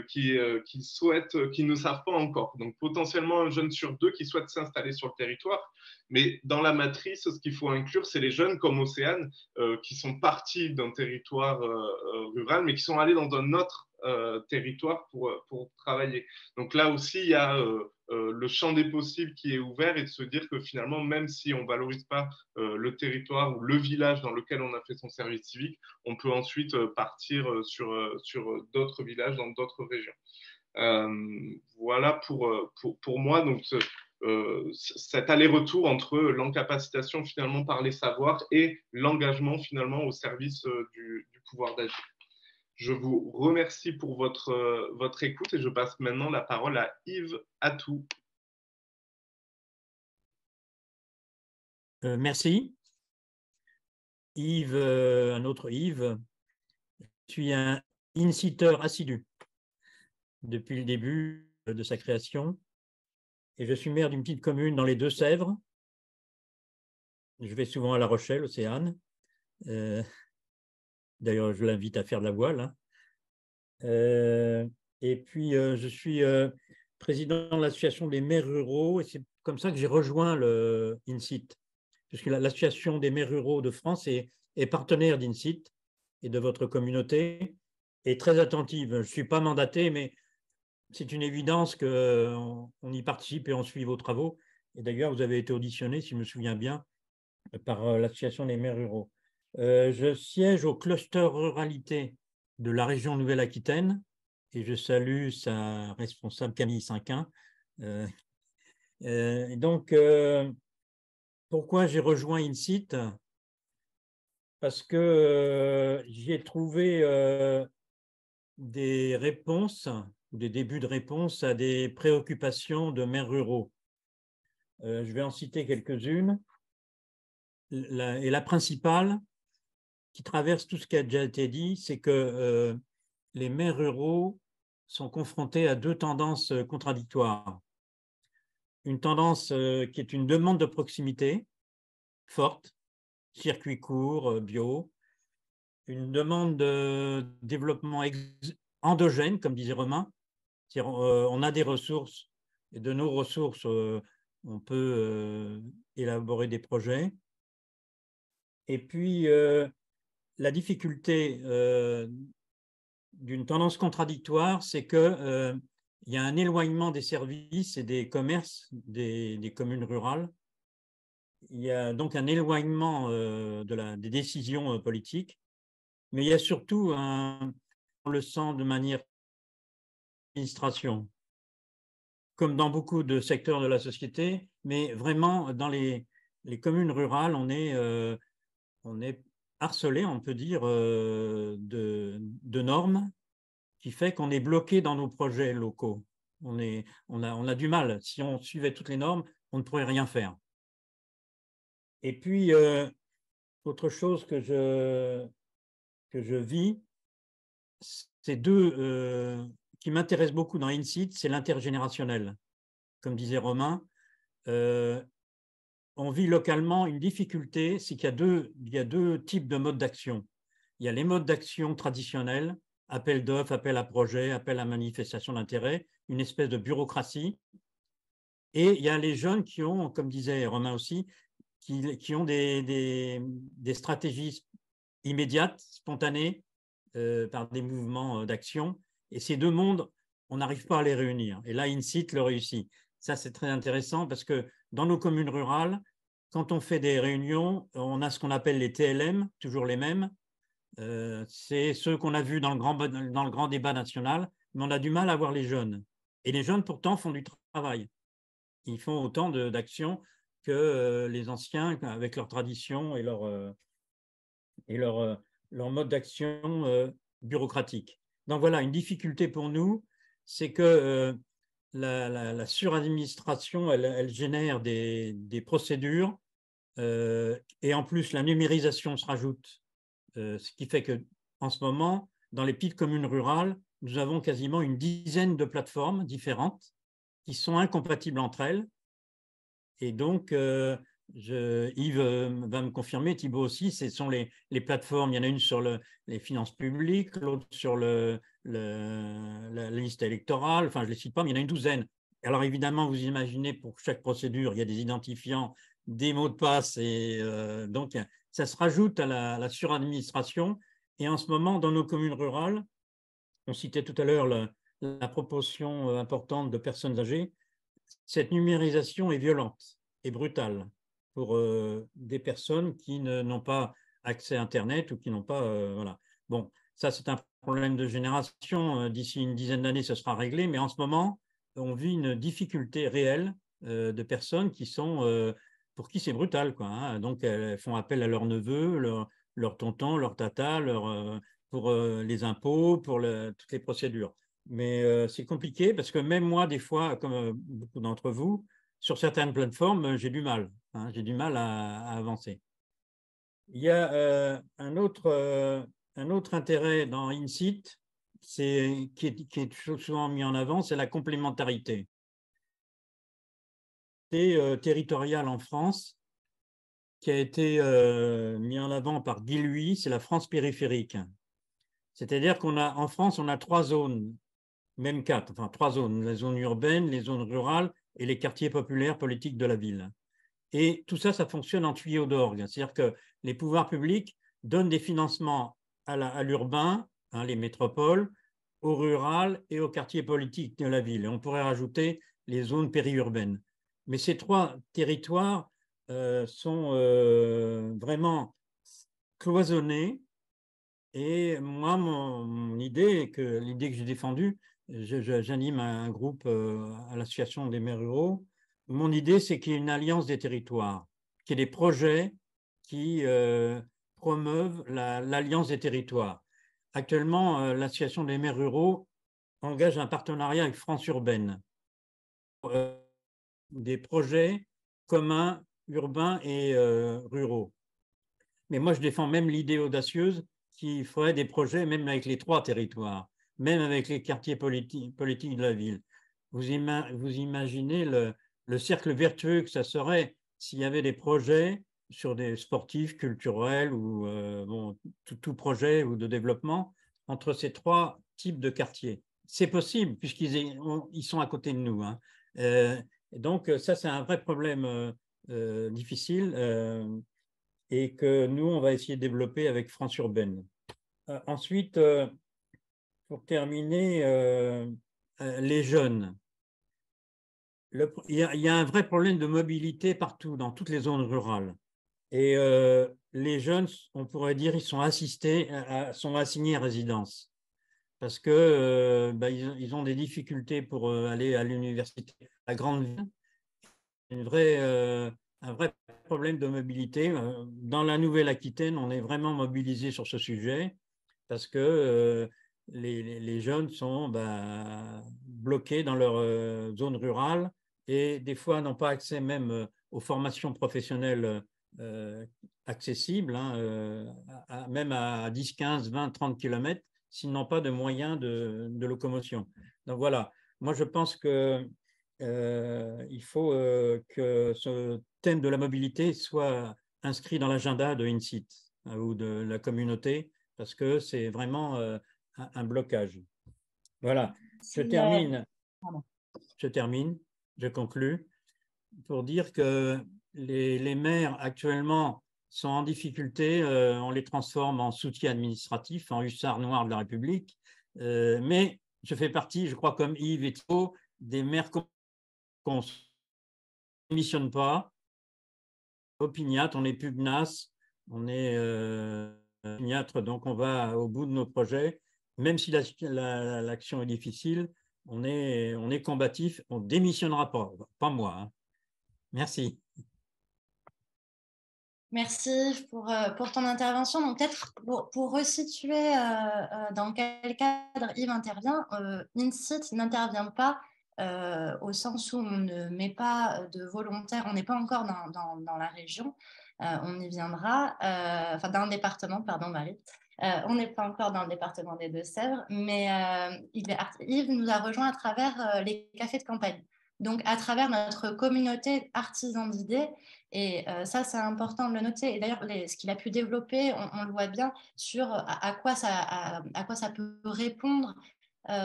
qui ne savent pas encore. Donc potentiellement un jeune sur deux qui souhaite s'installer sur le territoire. Mais dans la matrice, ce qu'il faut inclure, c'est les jeunes comme Océane qui sont partis d'un territoire rural, mais qui sont allés dans un autre territoire pour travailler. Donc là aussi, il y a le champ des possibles qui est ouvert et de se dire que finalement, même si on ne valorise pas le territoire ou le village dans lequel on a fait son service civique, on peut ensuite partir sur d'autres villages dans d'autres régions. Voilà pour moi. Donc, cet aller-retour entre l'incapacitation finalement par les savoirs et l'engagement finalement au service du pouvoir d'agir. Je vous remercie pour votre écoute et je passe maintenant la parole à Yves Atou. Merci. Yves, un autre Yves. Je suis un insiteur assidu depuis le début de sa création et je suis maire d'une petite commune dans les Deux-Sèvres. Je vais souvent à La Rochelle, Océane. D'ailleurs, je l'invite à faire de la voile. Et puis, je suis président de l'association des maires ruraux et c'est comme ça que j'ai rejoint le INSIT, puisque l'association des maires ruraux de France est partenaire d'INSIT et de votre communauté et très attentive. Je ne suis pas mandaté, mais c'est une évidence qu'on y participe et on suit vos travaux. Et d'ailleurs, vous avez été auditionné, si je me souviens bien, par l'association des maires ruraux. Je siège au cluster ruralité de la région Nouvelle-Aquitaine et je salue sa responsable Camille Cinquin. Donc, pourquoi j'ai rejoint INSIT? Parce que j'ai trouvé des réponses, des débuts de réponses à des préoccupations de maires ruraux. Je vais en citer quelques-unes. Et la principale, qui traverse tout ce qui a déjà été dit, c'est que les maires ruraux sont confrontés à deux tendances contradictoires. Une tendance qui est une demande de proximité forte, circuit court, bio, une demande de développement endogène, comme disait Romain, c'est-à-dire on a des ressources et de nos ressources, on peut élaborer des projets. Et puis, la difficulté d'une tendance contradictoire, c'est qu'il y a un éloignement des services et des commerces des communes rurales. Il y a donc un éloignement des décisions politiques, mais il y a surtout on le sent de manière administration, comme dans beaucoup de secteurs de la société, mais vraiment dans les communes rurales, on est harcelé, on peut dire, de normes qui fait qu'on est bloqué dans nos projets locaux. On a du mal. Si on suivait toutes les normes, on ne pourrait rien faire. Et puis, autre chose que je vis, c'est qui m'intéressent beaucoup dans INSEAD, c'est l'intergénérationnel. Comme disait Romain, on vit localement une difficulté, c'est qu'il y a deux types de modes d'action. Il y a les modes d'action traditionnels, appel d'offres, appel à projet, appel à manifestation d'intérêt, une espèce de bureaucratie. Et il y a les jeunes qui ont, comme disait Romain aussi, qui ont des stratégies immédiates, spontanées, par des mouvements d'action. Et ces deux mondes, on n'arrive pas à les réunir. Et là, INSEAD le réussit. Ça, c'est très intéressant parce que dans nos communes rurales, quand on fait des réunions, on a ce qu'on appelle les TLM, toujours les mêmes. C'est ceux qu'on a vus dans le grand débat national, mais on a du mal à voir les jeunes. Et les jeunes, pourtant, font du travail. Ils font autant d'actions que les anciens, avec leur tradition et leur mode d'action bureaucratique. Donc voilà, une difficulté pour nous, c'est que la suradministration, elle génère des procédures et en plus la numérisation se rajoute, ce qui fait qu'en ce moment, dans les petites communes rurales, nous avons quasiment une dizaine de plateformes différentes qui sont incompatibles entre elles. Et donc, Yves va me confirmer, Thibaut aussi, ce sont les plateformes. Il y en a une sur les finances publiques, l'autre sur la liste électorale. Enfin, je ne les cite pas, mais il y en a une douzaine. Alors, évidemment, vous imaginez, pour chaque procédure, il y a des identifiants, des mots de passe. Et donc, ça se rajoute à la suradministration. Et en ce moment, dans nos communes rurales, on citait tout à l'heure la proportion importante de personnes âgées. Cette numérisation est violente et brutale pour des personnes qui n'ont pas accès à Internet ou qui n'ont pas… voilà. Bon, ça, c'est un problème de génération. D'ici une dizaine d'années, ce sera réglé. Mais en ce moment, on vit une difficulté réelle de personnes qui sont… pour qui c'est brutal, quoi, hein. Donc, elles font appel à leurs neveux, leurs tontons, leurs tatas, pour les impôts, pour toutes les procédures. Mais c'est compliqué parce que même moi, des fois, comme beaucoup d'entre vous, sur certaines plateformes, j'ai du mal. Hein, j'ai du mal à avancer. Il y a un autre intérêt dans INSEAD qui est souvent mis en avant, c'est la complémentarité. C'est territorial en France, qui a été mis en avant par Guy Louis, c'est la France périphérique. C'est-à-dire qu'en France, on a 3 zones. Même 4, enfin 3 zones, les zones urbaines, les zones rurales et les quartiers populaires politiques de la ville. Et tout ça, ça fonctionne en tuyau d'orgue. C'est-à-dire que les pouvoirs publics donnent des financements à l'urbain, hein, les métropoles, au rural et aux quartiers politiques de la ville. Et on pourrait rajouter les zones périurbaines. Mais ces 3 territoires sont vraiment cloisonnés. Et moi, l'idée que j'ai défendue, j'anime un groupe à l'association des maires ruraux. Mon idée, c'est qu'il y ait une alliance des territoires, qu'il y ait des projets qui promeuvent l'alliance des territoires. Actuellement, l'association des maires ruraux engage un partenariat avec France Urbaine. Des projets communs, urbains et ruraux. Mais moi, je défends même l'idée audacieuse qu'il ferait des projets même avec les 3 territoires, même avec les quartiers politiques de la ville. Vous imaginez le cercle vertueux que ça serait s'il y avait des projets sur des sportifs, culturels ou tout projet ou de développement entre ces 3 types de quartiers. C'est possible puisqu'ils sont à côté de nous, hein. Donc ça, c'est un vrai problème difficile et que nous, on va essayer de développer avec France Urbaine. Ensuite, pour terminer, les jeunes. Il y a un vrai problème de mobilité partout, dans toutes les zones rurales. Et les jeunes, on pourrait dire, ils sont sont assignés à résidence parce que ils ont des difficultés pour aller à l'université. La grande ville, un vrai problème de mobilité. Dans la Nouvelle-Aquitaine, on est vraiment mobilisé sur ce sujet parce que les jeunes sont bloqués dans leur zone rurale et des fois n'ont pas accès même aux formations professionnelles accessibles, même à 10, 15, 20, 30 kilomètres, s'ils n'ont pas de moyens de locomotion. Donc voilà, moi je pense que il faut que ce thème de la mobilité soit inscrit dans l'agenda de INSIT ou de la communauté, parce que c'est vraiment un blocage. Voilà, je conclue pour dire que les maires actuellement sont en difficulté, on les transforme en soutien administratif, en hussards noirs de la République, mais je fais partie, je crois comme Yves et Thibault, des maires qu'on ne démissionne pas, opiniâtre, on est pugnace, on est opiniâtre, donc on va au bout de nos projets, même si l'action est difficile, on est combatif, on ne démissionnera pas moi. Hein. Merci. Merci pour ton intervention. Donc, peut-être pour resituer dans quel cadre Yves intervient, INSIT n'intervient pas au sens où on ne met pas de volontaires, on n'est pas encore dans la région, on y viendra, enfin dans le département, pardon Marie, on n'est pas encore dans le département des Deux-Sèvres, mais Yves nous a rejoint à travers les cafés de campagne. Donc, à travers notre communauté artisan d'idées, et ça, c'est important de le noter. Et d'ailleurs, ce qu'il a pu développer, on le voit bien sur à quoi ça peut répondre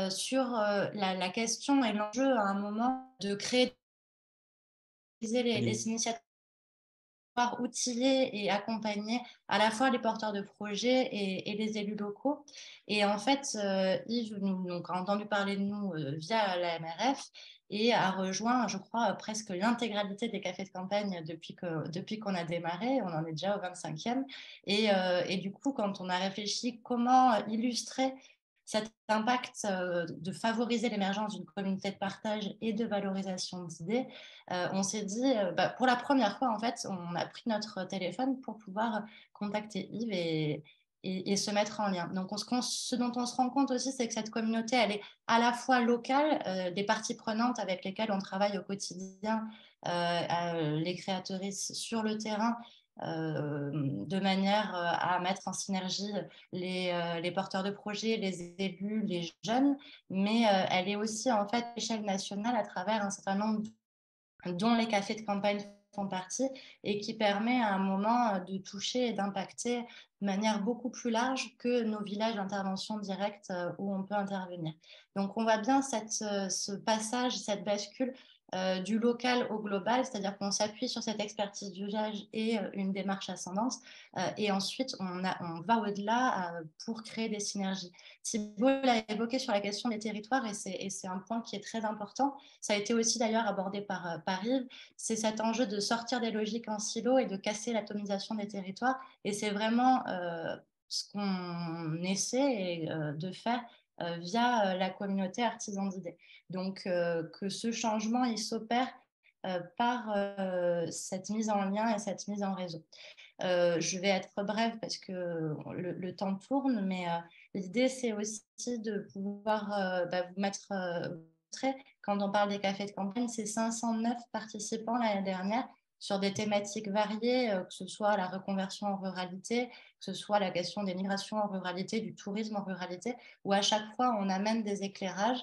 sur la question et l'enjeu à un moment de créer les initiatives, outiller et accompagner à la fois les porteurs de projets et les élus locaux. Et en fait, Yves a entendu parler de nous via la MRF et a rejoint, je crois, presque l'intégralité des cafés de campagne depuis qu'on a démarré. On en est déjà au 25e. Et du coup, quand on a réfléchi comment illustrer cet impact de favoriser l'émergence d'une communauté de partage et de valorisation d'idées, on s'est dit, pour la première fois, en fait, on a pris notre téléphone pour pouvoir contacter Yves et se mettre en lien. Donc, ce dont on se rend compte aussi, c'est que cette communauté, elle est à la fois locale, des parties prenantes avec lesquelles on travaille au quotidien, les créatrices sur le terrain, de manière à mettre en synergie les porteurs de projets, les élus, les jeunes, mais elle est aussi en fait à l'échelle nationale à travers un certain nombre dont les cafés de campagne font partie et qui permet à un moment de toucher et d'impacter de manière beaucoup plus large que nos villages d'intervention directe où on peut intervenir. Donc on voit bien ce passage, cette bascule du local au global, c'est-à-dire qu'on s'appuie sur cette expertise d'usage et une démarche ascendante et ensuite on va au-delà pour créer des synergies. Thibault l'a évoqué sur la question des territoires et c'est un point qui est très important. Ça a été aussi d'ailleurs abordé par Yves. C'est cet enjeu de sortir des logiques en silo et de casser l'atomisation des territoires. Et c'est vraiment ce qu'on essaie de faire via la communauté artisan d'idées. Donc, que ce changement, il s'opère par cette mise en lien et cette mise en réseau. Je vais être brève parce que le temps tourne, mais l'idée, c'est aussi de pouvoir vous mettre quand on parle des cafés de campagne, c'est 509 participants l'année dernière sur des thématiques variées, que ce soit la reconversion en ruralité, que ce soit la question des migrations en ruralité, du tourisme en ruralité, où à chaque fois on amène des éclairages.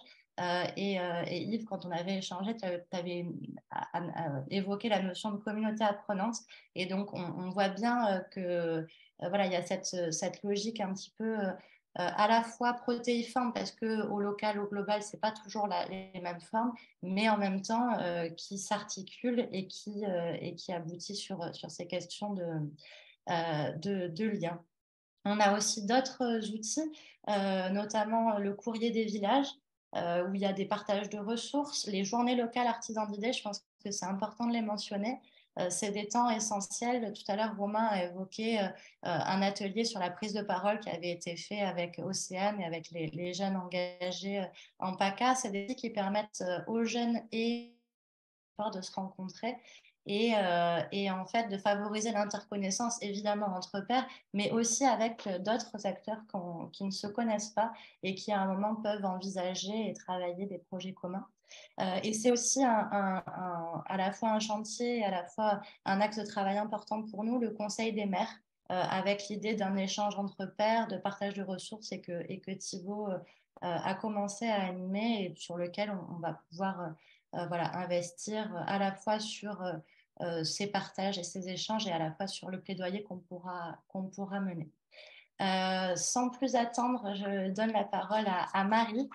Et Yves, quand on avait échangé, tu avais évoqué la notion de communauté apprenante. Et donc, on voit bien que voilà, il y a cette logique un petit peu à la fois protéiforme, parce qu'au local, au global, ce n'est pas toujours les mêmes formes, mais en même temps qui s'articulent et qui aboutit sur ces questions de lien. On a aussi d'autres outils, notamment le courrier des villages, où il y a des partages de ressources, les journées locales artisans d'idées, je pense que c'est important de les mentionner. C'est des temps essentiels. Tout à l'heure, Romain a évoqué un atelier sur la prise de parole qui avait été fait avec Océane et avec les jeunes engagés en PACA. C'est des outils qui permettent aux jeunes et de se rencontrer et en fait de favoriser l'interconnaissance évidemment entre pairs, mais aussi avec d'autres acteurs qui ne se connaissent pas et qui à un moment peuvent envisager et travailler des projets communs. Et c'est aussi à la fois un chantier et à la fois un axe de travail important pour nous, le Conseil des maires, avec l'idée d'un échange entre pairs, de partage de ressources et que Thibaut a commencé à animer et sur lequel on va pouvoir voilà, investir à la fois sur ces partages et ces échanges et à la fois sur le plaidoyer qu'on pourra mener. Sans plus attendre, je donne la parole à Marie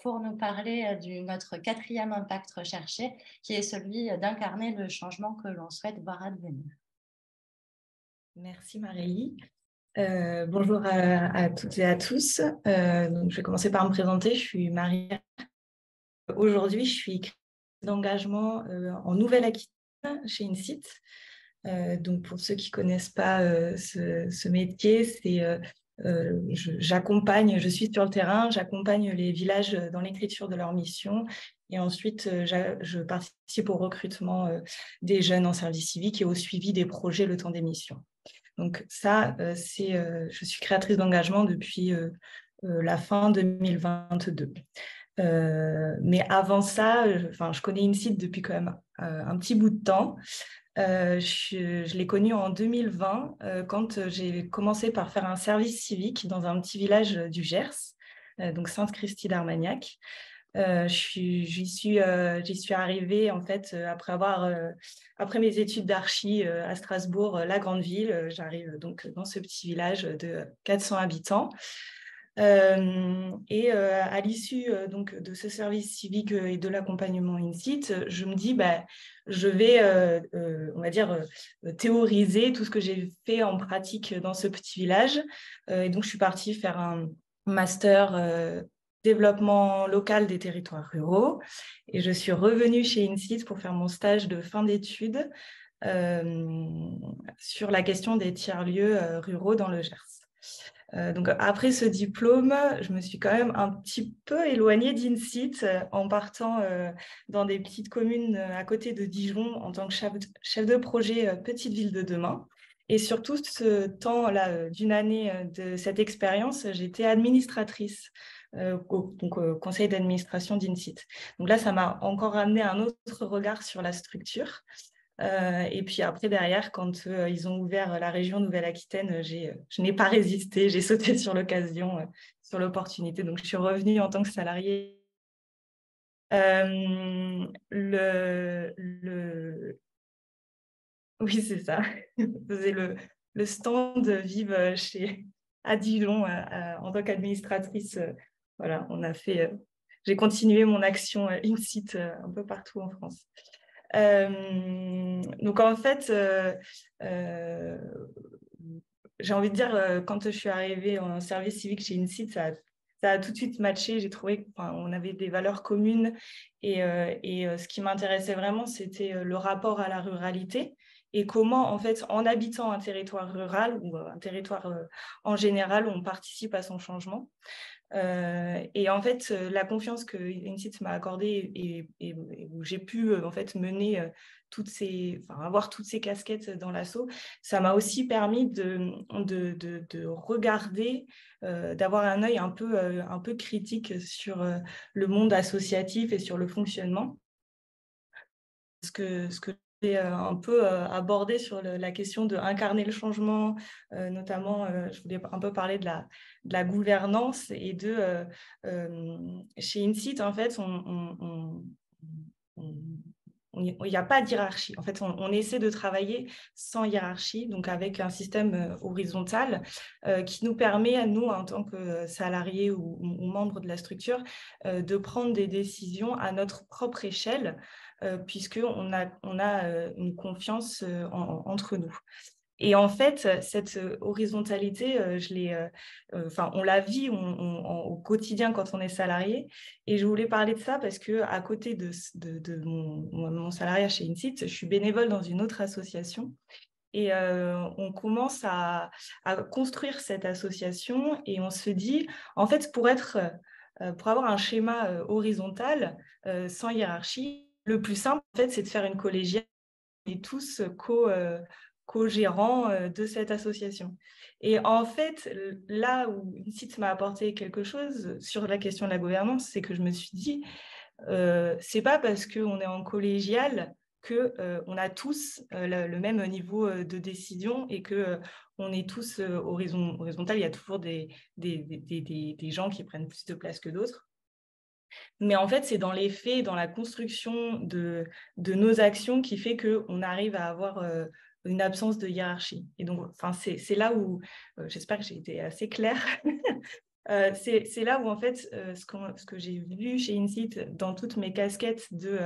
pour nous parler de notre 4e impact recherché, qui est celui d'incarner le changement que l'on souhaite voir advenir. Merci Marie. Bonjour à toutes et à tous. Donc, je vais commencer par me présenter. Je suis Marie. Aujourd'hui, je suis créatrice d'engagement en Nouvelle-Aquitaine chez INSIT. Donc, pour ceux qui ne connaissent pas ce métier, je suis sur le terrain, j'accompagne les villages dans l'écriture de leur mission et ensuite je participe au recrutement des jeunes en service civique et au suivi des projets le temps des missions. Donc ça, je suis créatrice d'engagement depuis la fin 2022. Mais avant ça, je connais INSIT depuis quand même un petit bout de temps. Je l'ai connu en 2020 quand j'ai commencé par faire un service civique dans un petit village du Gers, donc Sainte-Christie d'Armagnac. J'y suis arrivée en fait après mes études d'archi à Strasbourg, la grande ville. J'arrive donc dans ce petit village de 400 habitants. À l'issue donc de ce service civique et de l'accompagnement INSIT, je me dis je vais on va dire théoriser tout ce que j'ai fait en pratique dans ce petit village, et donc je suis partie faire un master développement local des territoires ruraux et je suis revenue chez INSIT pour faire mon stage de fin d'études sur la question des tiers-lieux ruraux dans le Gers. Donc après ce diplôme, je me suis quand même un petit peu éloignée d'INSIT en partant dans des petites communes à côté de Dijon en tant que chef de projet Petite Ville de demain. Et surtout, ce temps-là d'une année de cette expérience, j'étais administratrice au conseil d'administration d'INSIT. Donc là, ça m'a encore amené un autre regard sur la structure. Et puis après, derrière, quand ils ont ouvert la région Nouvelle-Aquitaine, je n'ai pas résisté, j'ai sauté sur l'occasion, sur l'opportunité. Donc, je suis revenue en tant que salariée. Oui, c'est ça. Je faisais le stand Vive à Dijon en tant qu'administratrice. Voilà, j'ai continué mon action INSIT un peu partout en France. Donc en fait, j'ai envie de dire, quand je suis arrivée en service civique chez INSIT, ça a tout de suite matché. J'ai trouvé qu'on avait des valeurs communes et ce qui m'intéressait vraiment, c'était le rapport à la ruralité et comment, en fait, en habitant un territoire rural ou un territoire en général, on participe à son changement. Et en fait, la confiance que INSIT m'a accordée et où j'ai pu en fait mener avoir toutes ces casquettes dans l'asso, ça m'a aussi permis de regarder, d'avoir un œil un peu critique sur le monde associatif et sur le fonctionnement. Ce que j'ai un peu abordé sur la question d'incarner le changement, notamment, je voulais un peu parler de la gouvernance et chez INSIT, en fait, il n'y a pas de hiérarchie. En fait, on essaie de travailler sans hiérarchie, donc avec un système horizontal qui nous permet, à nous, en tant que salariés ou membres de la structure, de prendre des décisions à notre propre échelle, puisqu'on a une confiance entre nous. Et en fait, cette horizontalité, on la vit au quotidien quand on est salarié. Et je voulais parler de ça parce qu'à côté de mon salariat chez INSIT, je suis bénévole dans une autre association. Et on commence à construire cette association et on se dit, en fait, pour avoir un schéma horizontal, sans hiérarchie, le plus simple, en fait, c'est de faire une collégiale est tous co-gérants de cette association. Et en fait, là où INSEAD m'a apporté quelque chose sur la question de la gouvernance, c'est que je me suis dit, c'est pas parce qu'on est en collégial qu'on a tous le même niveau de décision et qu'on est tous horizontal. Il y a toujours des gens qui prennent plus de place que d'autres. Mais en fait, c'est dans les faits, dans la construction de nos actions qui fait qu'on arrive à avoir une absence de hiérarchie. Et donc, c'est là où, j'espère que j'ai été assez claire, c'est là où, en fait, ce que j'ai vu chez INSEAD dans toutes mes casquettes de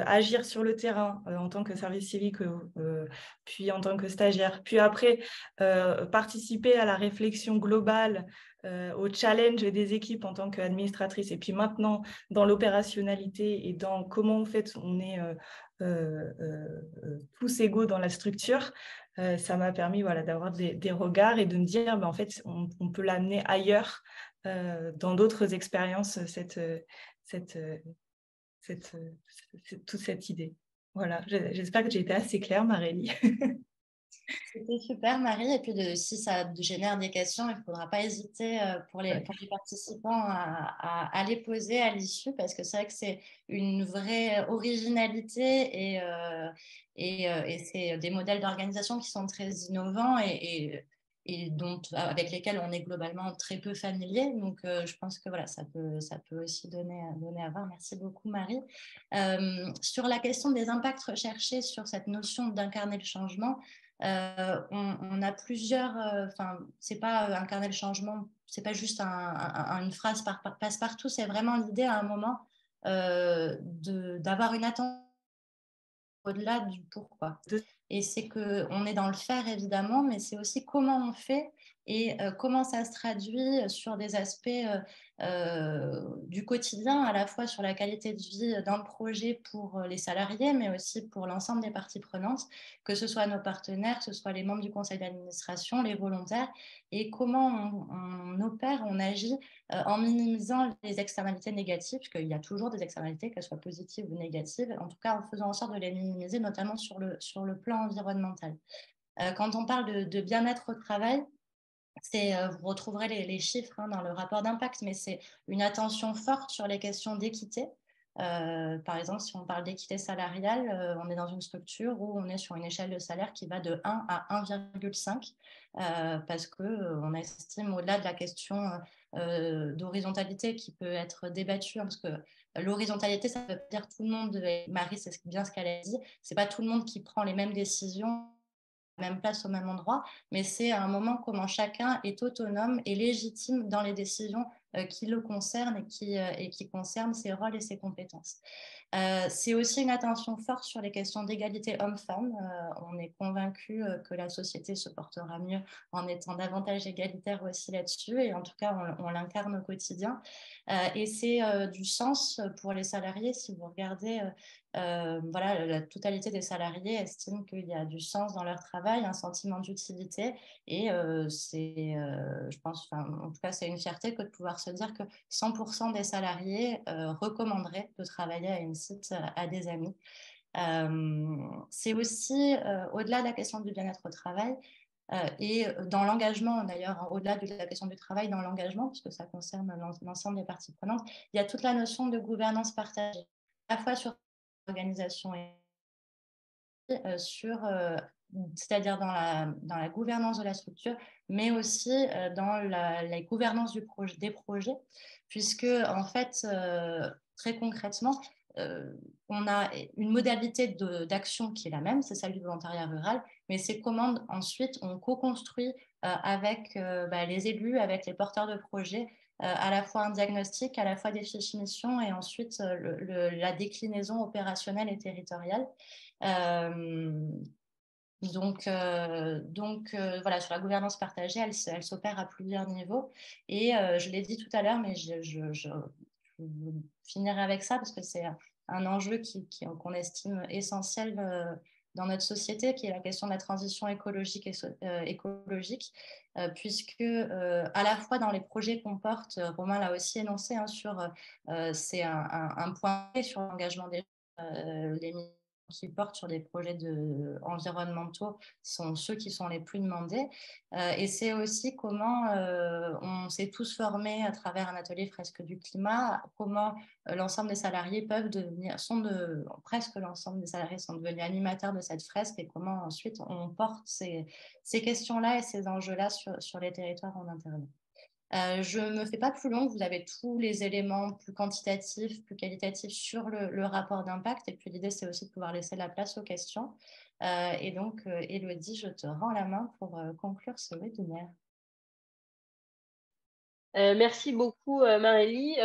agir sur le terrain en tant que service civique, puis en tant que stagiaire, puis après participer à la réflexion globale, au challenge des équipes en tant qu'administratrice, et puis maintenant dans l'opérationnalité et dans comment, en fait, on est tous égaux dans la structure. Ça m'a permis, voilà, d'avoir des regards et de me dire, en fait, on peut l'amener ailleurs, dans d'autres expériences, toute cette idée. Voilà, j'espère que j'ai été assez claire, Marélie. C'était super, Marie. Et puis, si ça génère des questions, il ne faudra pas hésiter pour les participants à les poser à l'issue, parce que c'est vrai que c'est une vraie originalité et c'est des modèles d'organisation qui sont très innovants et avec lesquels on est globalement très peu familier. Donc, je pense que voilà, ça peut aussi donner à voir. Merci beaucoup, Marie. Sur la question des impacts recherchés sur cette notion d'incarner le changement, on a plusieurs, c'est pas incarner le changement, c'est pas juste une phrase passe-partout, c'est vraiment l'idée à un moment d'avoir une attention au-delà du pourquoi. Et c'est qu'on est dans le faire, évidemment, mais c'est aussi comment on fait et comment ça se traduit sur des aspects du quotidien, à la fois sur la qualité de vie d'un projet pour les salariés, mais aussi pour l'ensemble des parties prenantes, que ce soit nos partenaires, que ce soit les membres du conseil d'administration, les volontaires, et comment on opère, on agit en minimisant les externalités négatives, parce qu'il y a toujours des externalités, qu'elles soient positives ou négatives, en tout cas en faisant en sorte de les minimiser, notamment sur le plan environnemental. Quand on parle de bien-être au travail, vous retrouverez les chiffres dans le rapport d'impact, mais c'est une attention forte sur les questions d'équité. Par exemple, si on parle d'équité salariale, on est dans une structure où on est sur une échelle de salaire qui va de 1 à 1,5 parce qu'on estime, au-delà de la question d'horizontalité qui peut être débattue, parce que l'horizontalité, ça veut dire tout le monde, et Marie, c'est bien ce qu'elle a dit, c'est pas tout le monde qui prend les mêmes décisions, même place au même endroit, mais c'est à un moment comment chacun est autonome et légitime dans les décisions qui le concernent et qui concernent ses rôles et ses compétences. C'est aussi une attention forte sur les questions d'égalité homme-femme. On est convaincu que la société se portera mieux en étant davantage égalitaire aussi là-dessus, et en tout cas, on l'incarne au quotidien. Et c'est du sens pour les salariés. Si vous regardez, voilà, la totalité des salariés estiment qu'il y a du sens dans leur travail, un sentiment d'utilité, et je pense, en tout cas, c'est une fierté que de pouvoir se dire que 100% des salariés recommanderaient de travailler à INSEAD à des amis. C'est aussi, au-delà de la question du bien-être au travail, et dans l'engagement, d'ailleurs, au-delà de la question du travail, dans l'engagement, puisque ça concerne l'ensemble des parties prenantes, il y a toute la notion de gouvernance partagée, à la fois sur l'organisation et c'est-à-dire dans la gouvernance de la structure, mais aussi dans la gouvernance des projets, puisque, en fait, très concrètement, on a une modalité d'action qui est la même, c'est celle du volontariat rural, mais c'est comment ensuite on co-construit avec les élus, avec les porteurs de projets, à la fois un diagnostic, à la fois des fiches missions et ensuite la déclinaison opérationnelle et territoriale. Donc voilà, sur la gouvernance partagée, elle s'opère à plusieurs niveaux. Et je l'ai dit tout à l'heure, mais je finirai avec ça parce que c'est un enjeu qu'on estime essentiel dans notre société, qui est la question de la transition écologique puisque à la fois dans les projets qu'on porte, Romain l'a aussi énoncé, c'est un point sur l'engagement des les qui portent sur des projets environnementaux sont ceux qui sont les plus demandés. Et c'est aussi comment on s'est tous formés à travers un atelier fresque du climat, comment l'ensemble des salariés peuvent devenir, presque l'ensemble des salariés sont devenus animateurs de cette fresque et comment ensuite on porte ces questions-là et ces enjeux-là sur les territoires où on intervient. Je ne me fais pas plus longue, vous avez tous les éléments plus quantitatifs, plus qualitatifs sur le rapport d'impact. Et puis l'idée, c'est aussi de pouvoir laisser la place aux questions. Et donc, Élodie, je te rends la main pour conclure ce webinaire. Merci beaucoup, Marélie.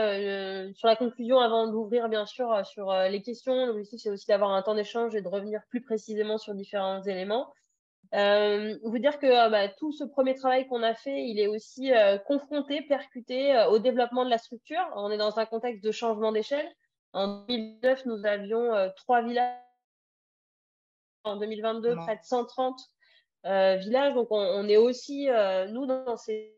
Sur la conclusion, avant d'ouvrir bien sûr sur les questions, l'objectif, c'est aussi d'avoir un temps d'échange et de revenir plus précisément sur différents éléments. Vous dire que tout ce premier travail qu'on a fait, il est aussi confronté, percuté au développement de la structure. On est dans un contexte de changement d'échelle. En 2009, nous avions 3 villages. En 2022, près de 130 villages. Donc, on est aussi, nous, dans ces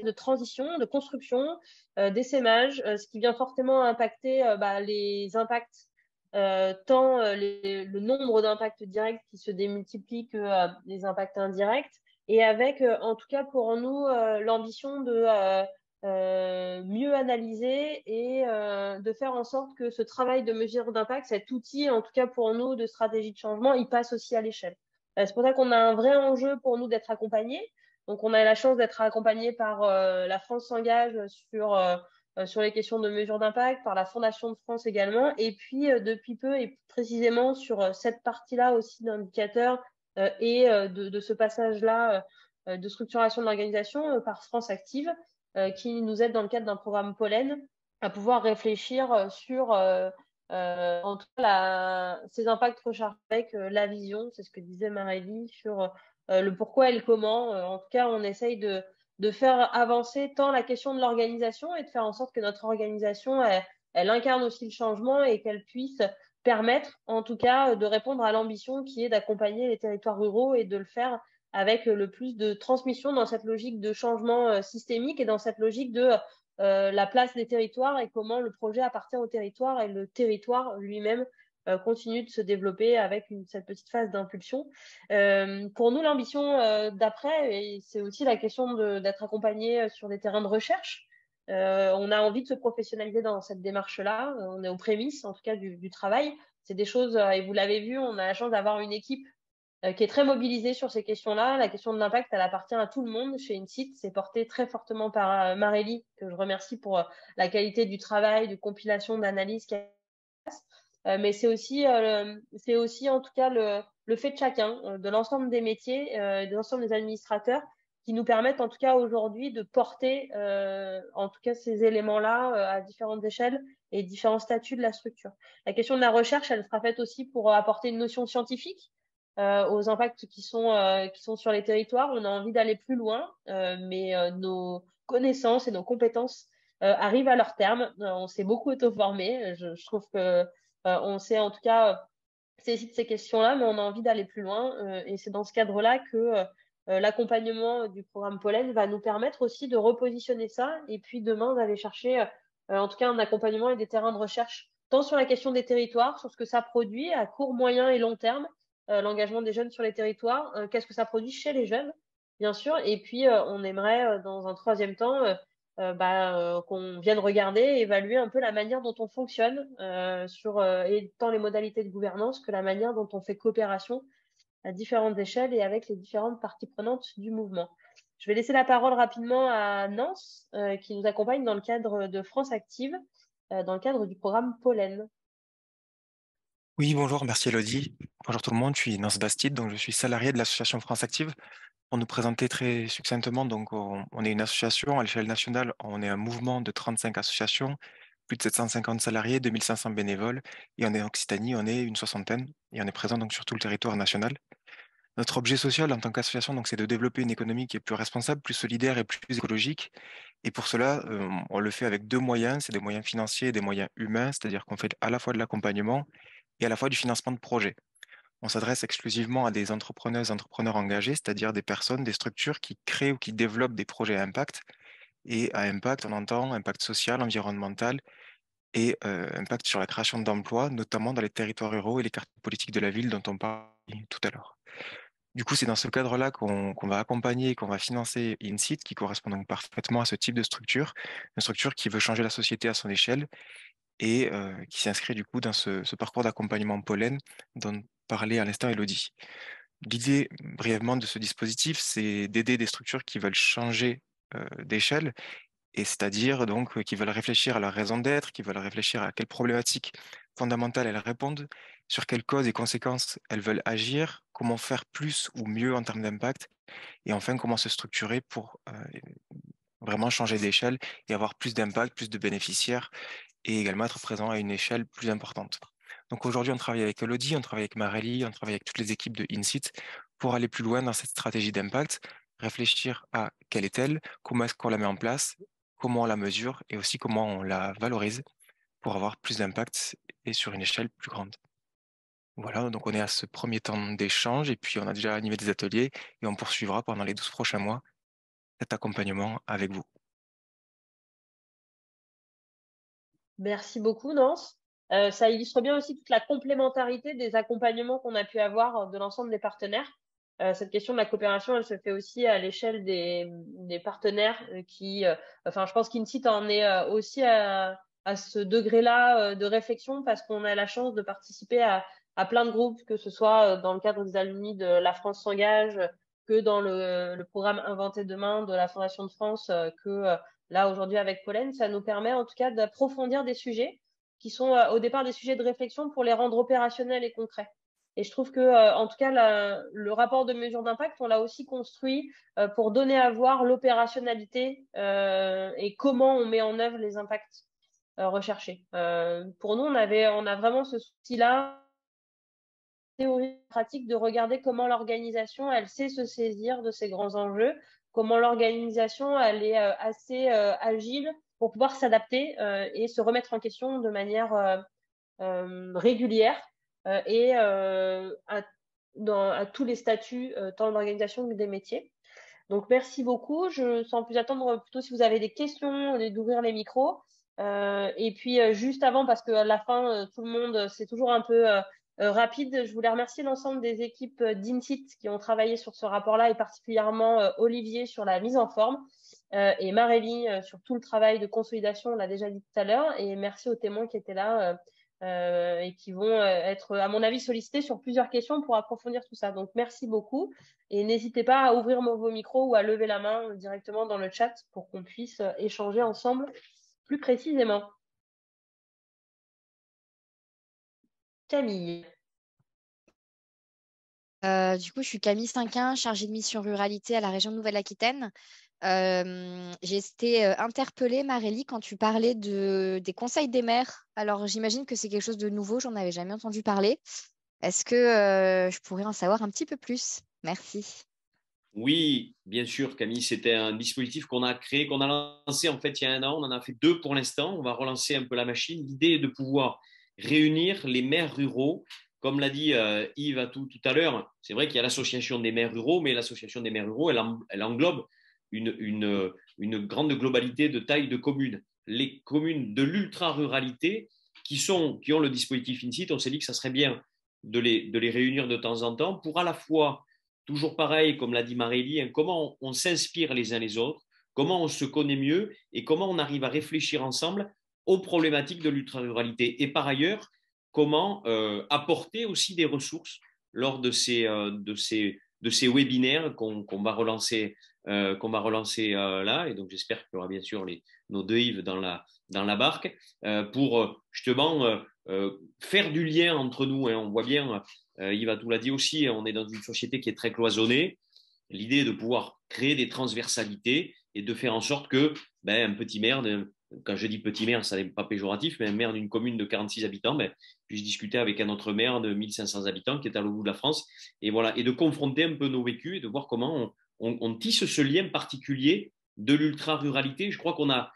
de transition, de construction, d'essaimage, ce qui vient fortement impacter les impacts, tant le nombre d'impacts directs qui se démultiplient que les impacts indirects, et avec, en tout cas pour nous, l'ambition de mieux analyser et de faire en sorte que ce travail de mesure d'impact, cet outil, en tout cas pour nous, de stratégie de changement, il passe aussi à l'échelle. C'est pour ça qu'on a un vrai enjeu pour nous d'être accompagnés. Donc, on a la chance d'être accompagné par la France s'engage sur les questions de mesure d'impact, par la Fondation de France également, et puis depuis peu et précisément sur cette partie-là aussi d'indicateurs et de ce passage-là de structuration de l'organisation par France Active, qui nous aide dans le cadre d'un programme Pollen à pouvoir réfléchir sur en tout cas ces impacts rechargés avec la vision, c'est ce que disait Marélie, sur le pourquoi et le comment. En tout cas, on essaye de faire avancer tant la question de l'organisation et de faire en sorte que notre organisation, elle incarne aussi le changement et qu'elle puisse permettre, en tout cas, de répondre à l'ambition qui est d'accompagner les territoires ruraux et de le faire avec le plus de transmission dans cette logique de changement systémique et dans cette logique de la place des territoires et comment le projet appartient au territoire et le territoire lui-même continue de se développer avec cette petite phase d'impulsion. Pour nous, l'ambition d'après, c'est aussi la question d'être accompagné sur des terrains de recherche. On a envie de se professionnaliser dans cette démarche-là. On est aux prémices, en tout cas, du travail. C'est des choses, et vous l'avez vu, on a la chance d'avoir une équipe qui est très mobilisée sur ces questions-là. La question de l'impact, elle appartient à tout le monde chez INSIT. C'est porté très fortement par Marélie, que je remercie pour la qualité du travail, de compilation, d'analyse qu'elle passe. Mais c'est aussi en tout cas le fait de chacun, de l'ensemble des métiers, de l'ensemble des administrateurs, qui nous permettent en tout cas aujourd'hui de porter en tout cas ces éléments-là à différentes échelles et différents statuts de la structure. La question de la recherche, elle sera faite aussi pour apporter une notion scientifique aux impacts qui sont sur les territoires. On a envie d'aller plus loin, mais nos connaissances et nos compétences arrivent à leur terme. On s'est beaucoup auto-formé. Je trouve que on sait en tout cas saisir ces questions-là, mais on a envie d'aller plus loin. Et c'est dans ce cadre-là que l'accompagnement du programme Pollen va nous permettre aussi de repositionner ça et puis demain d'aller chercher en tout cas un accompagnement et des terrains de recherche, tant sur la question des territoires, sur ce que ça produit à court, moyen et long terme, l'engagement des jeunes sur les territoires, qu'est-ce que ça produit chez les jeunes, bien sûr, et puis on aimerait dans un troisième temps qu'on vienne regarder, évaluer un peu la manière dont on fonctionne et tant les modalités de gouvernance que la manière dont on fait coopération à différentes échelles et avec les différentes parties prenantes du mouvement. Je vais laisser la parole rapidement à Nance, qui nous accompagne dans le cadre de France Active, dans le cadre du programme Pollen. Oui, bonjour, merci Elodie. Bonjour tout le monde, je suis Nance Bastide, donc je suis salarié de l'association France Active. Pour nous présenter très succinctement, donc on est une association à l'échelle nationale, on est un mouvement de 35 associations, plus de 750 salariés, 2500 bénévoles, et en Occitanie, on est une soixantaine, et on est présent donc sur tout le territoire national. Notre objet social en tant qu'association, donc, c'est de développer une économie qui est plus responsable, plus solidaire et plus écologique. Et pour cela, on le fait avec deux moyens, c'est des moyens financiers et des moyens humains, c'est-à-dire qu'on fait à la fois de l'accompagnement et à la fois du financement de projets. On s'adresse exclusivement à des entrepreneurs engagés, c'est-à-dire des personnes, des structures qui créent ou qui développent des projets à impact. Et à impact, on entend impact social, environnemental et impact sur la création d'emplois, notamment dans les territoires ruraux et les quartiers politiques de la ville dont on parlait tout à l'heure. Du coup, c'est dans ce cadre-là qu'on va accompagner et qu'on va financer INSEAD, qui correspond donc parfaitement à ce type de structure, une structure qui veut changer la société à son échelle et qui s'inscrit du coup dans ce parcours d'accompagnement pollen dont parlait à l'instant Elodie. L'idée, brièvement, de ce dispositif, c'est d'aider des structures qui veulent changer d'échelle, et c'est-à-dire donc qui veulent réfléchir à leur raison d'être, qui veulent réfléchir à quelles problématiques fondamentales elles répondent, sur quelles causes et conséquences elles veulent agir, comment faire plus ou mieux en termes d'impact, et enfin comment se structurer pour vraiment changer d'échelle et avoir plus d'impact, plus de bénéficiaires, et également être présent à une échelle plus importante. Donc aujourd'hui, on travaille avec Elodie, on travaille avec Marélie, on travaille avec toutes les équipes de INSEAD pour aller plus loin dans cette stratégie d'impact, réfléchir à quelle est-elle, comment est-ce qu'on la met en place, comment on la mesure et aussi comment on la valorise pour avoir plus d'impact et sur une échelle plus grande. Voilà, donc on est à ce premier temps d'échange et puis on a déjà animé des ateliers et on poursuivra pendant les 12 prochains mois cet accompagnement avec vous. Merci beaucoup, Nance. Ça illustre bien aussi toute la complémentarité des accompagnements qu'on a pu avoir de l'ensemble des partenaires. Cette question de la coopération, elle se fait aussi à l'échelle des partenaires enfin, je pense qu'INSEAD en est aussi à ce degré-là de réflexion parce qu'on a la chance de participer à plein de groupes, que ce soit dans le cadre des alumni de La France s'engage, que dans le programme Inventer demain de la Fondation de France, là aujourd'hui avec Pollen. Ça nous permet en tout cas d'approfondir des sujets qui sont au départ des sujets de réflexion pour les rendre opérationnels et concrets. Et je trouve que, en tout cas, le rapport de mesure d'impact, on l'a aussi construit pour donner à voir l'opérationnalité et comment on met en œuvre les impacts recherchés. Pour nous, on a vraiment ce souci-là, théorie pratique, de regarder comment l'organisation, elle sait se saisir de ces grands enjeux, comment l'organisation, elle est assez agile pour pouvoir s'adapter et se remettre en question de manière régulière et à tous les statuts, tant de l'organisation que des métiers. Donc, merci beaucoup. Je sens plus attendre plutôt si vous avez des questions, d'ouvrir les micros. Et puis, juste avant, parce qu'à la fin, tout le monde, c'est toujours un peu rapide, je voulais remercier l'ensemble des équipes d'INSEAD qui ont travaillé sur ce rapport-là et particulièrement Olivier sur la mise en forme et Marélie sur tout le travail de consolidation, on l'a déjà dit tout à l'heure. Et merci aux témoins qui étaient là et qui vont être, à mon avis, sollicités sur plusieurs questions pour approfondir tout ça. Donc, merci beaucoup. Et n'hésitez pas à ouvrir vos micros ou à lever la main directement dans le chat pour qu'on puisse échanger ensemble plus précisément. Camille. Du coup, je suis Camille Cinquin, chargée de mission ruralité à la région Nouvelle-Aquitaine. J'ai été interpellée, Marélie, quand tu parlais des conseils des maires. Alors, j'imagine que c'est quelque chose de nouveau, j'en avais jamais entendu parler. Est-ce que je pourrais en savoir un petit peu plus? Merci. Oui, bien sûr, Camille, c'était un dispositif qu'on a créé, qu'on a lancé en fait il y a 1 an. On en a fait 2 pour l'instant. On va relancer un peu la machine. L'idée est de pouvoir réunir les maires ruraux. Comme l'a dit Yves tout à l'heure, c'est vrai qu'il y a l'association des maires ruraux, mais l'association des maires ruraux, elle englobe une grande globalité de taille de communes. Les communes de l'ultra-ruralité qui ont le dispositif INSEAD, on s'est dit que ça serait bien de les réunir de temps en temps pour à la fois, toujours pareil, comme l'a dit Marélie, hein, comment on s'inspire les uns les autres, comment on se connaît mieux et comment on arrive à réfléchir ensemble aux problématiques de l'ultra-ruralité. Et par ailleurs, comment apporter aussi des ressources lors de ces webinaires qu'on va relancer là. Et donc, j'espère qu'il y aura bien sûr nos 2 Yves dans la barque pour justement faire du lien entre nous. Hein. On voit bien, Yves l'a dit aussi, on est dans une société qui est très cloisonnée. L'idée est de pouvoir créer des transversalités et de faire en sorte que un petit maire, quand je dis petit maire, ça n'est pas péjoratif, mais un maire d'une commune de 46 habitants, puisse discuter avec un autre maire de 1500 habitants qui est à l'autre bout de la France. Et voilà, et de confronter un peu nos vécus et de voir comment on tisse ce lien particulier de l'ultra-ruralité. Je crois qu'on a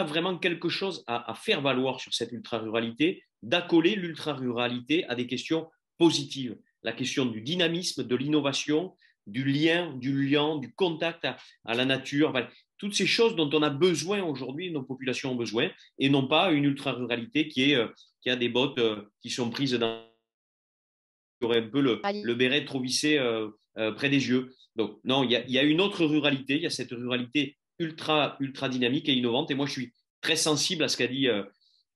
vraiment quelque chose à faire valoir sur cette ultra-ruralité, d'accoler l'ultra-ruralité à des questions positives. La question du dynamisme, de l'innovation, du lien, du contact à la nature. toutes ces choses dont on a besoin aujourd'hui, nos populations ont besoin, et non pas une ultra-ruralité qui a des bottes qui sont prises dans qui aurait un peu le béret trop vissé près des yeux. Donc, non, il y a une autre ruralité, il y a cette ruralité ultra dynamique et innovante. Et moi, je suis très sensible à ce qu'a dit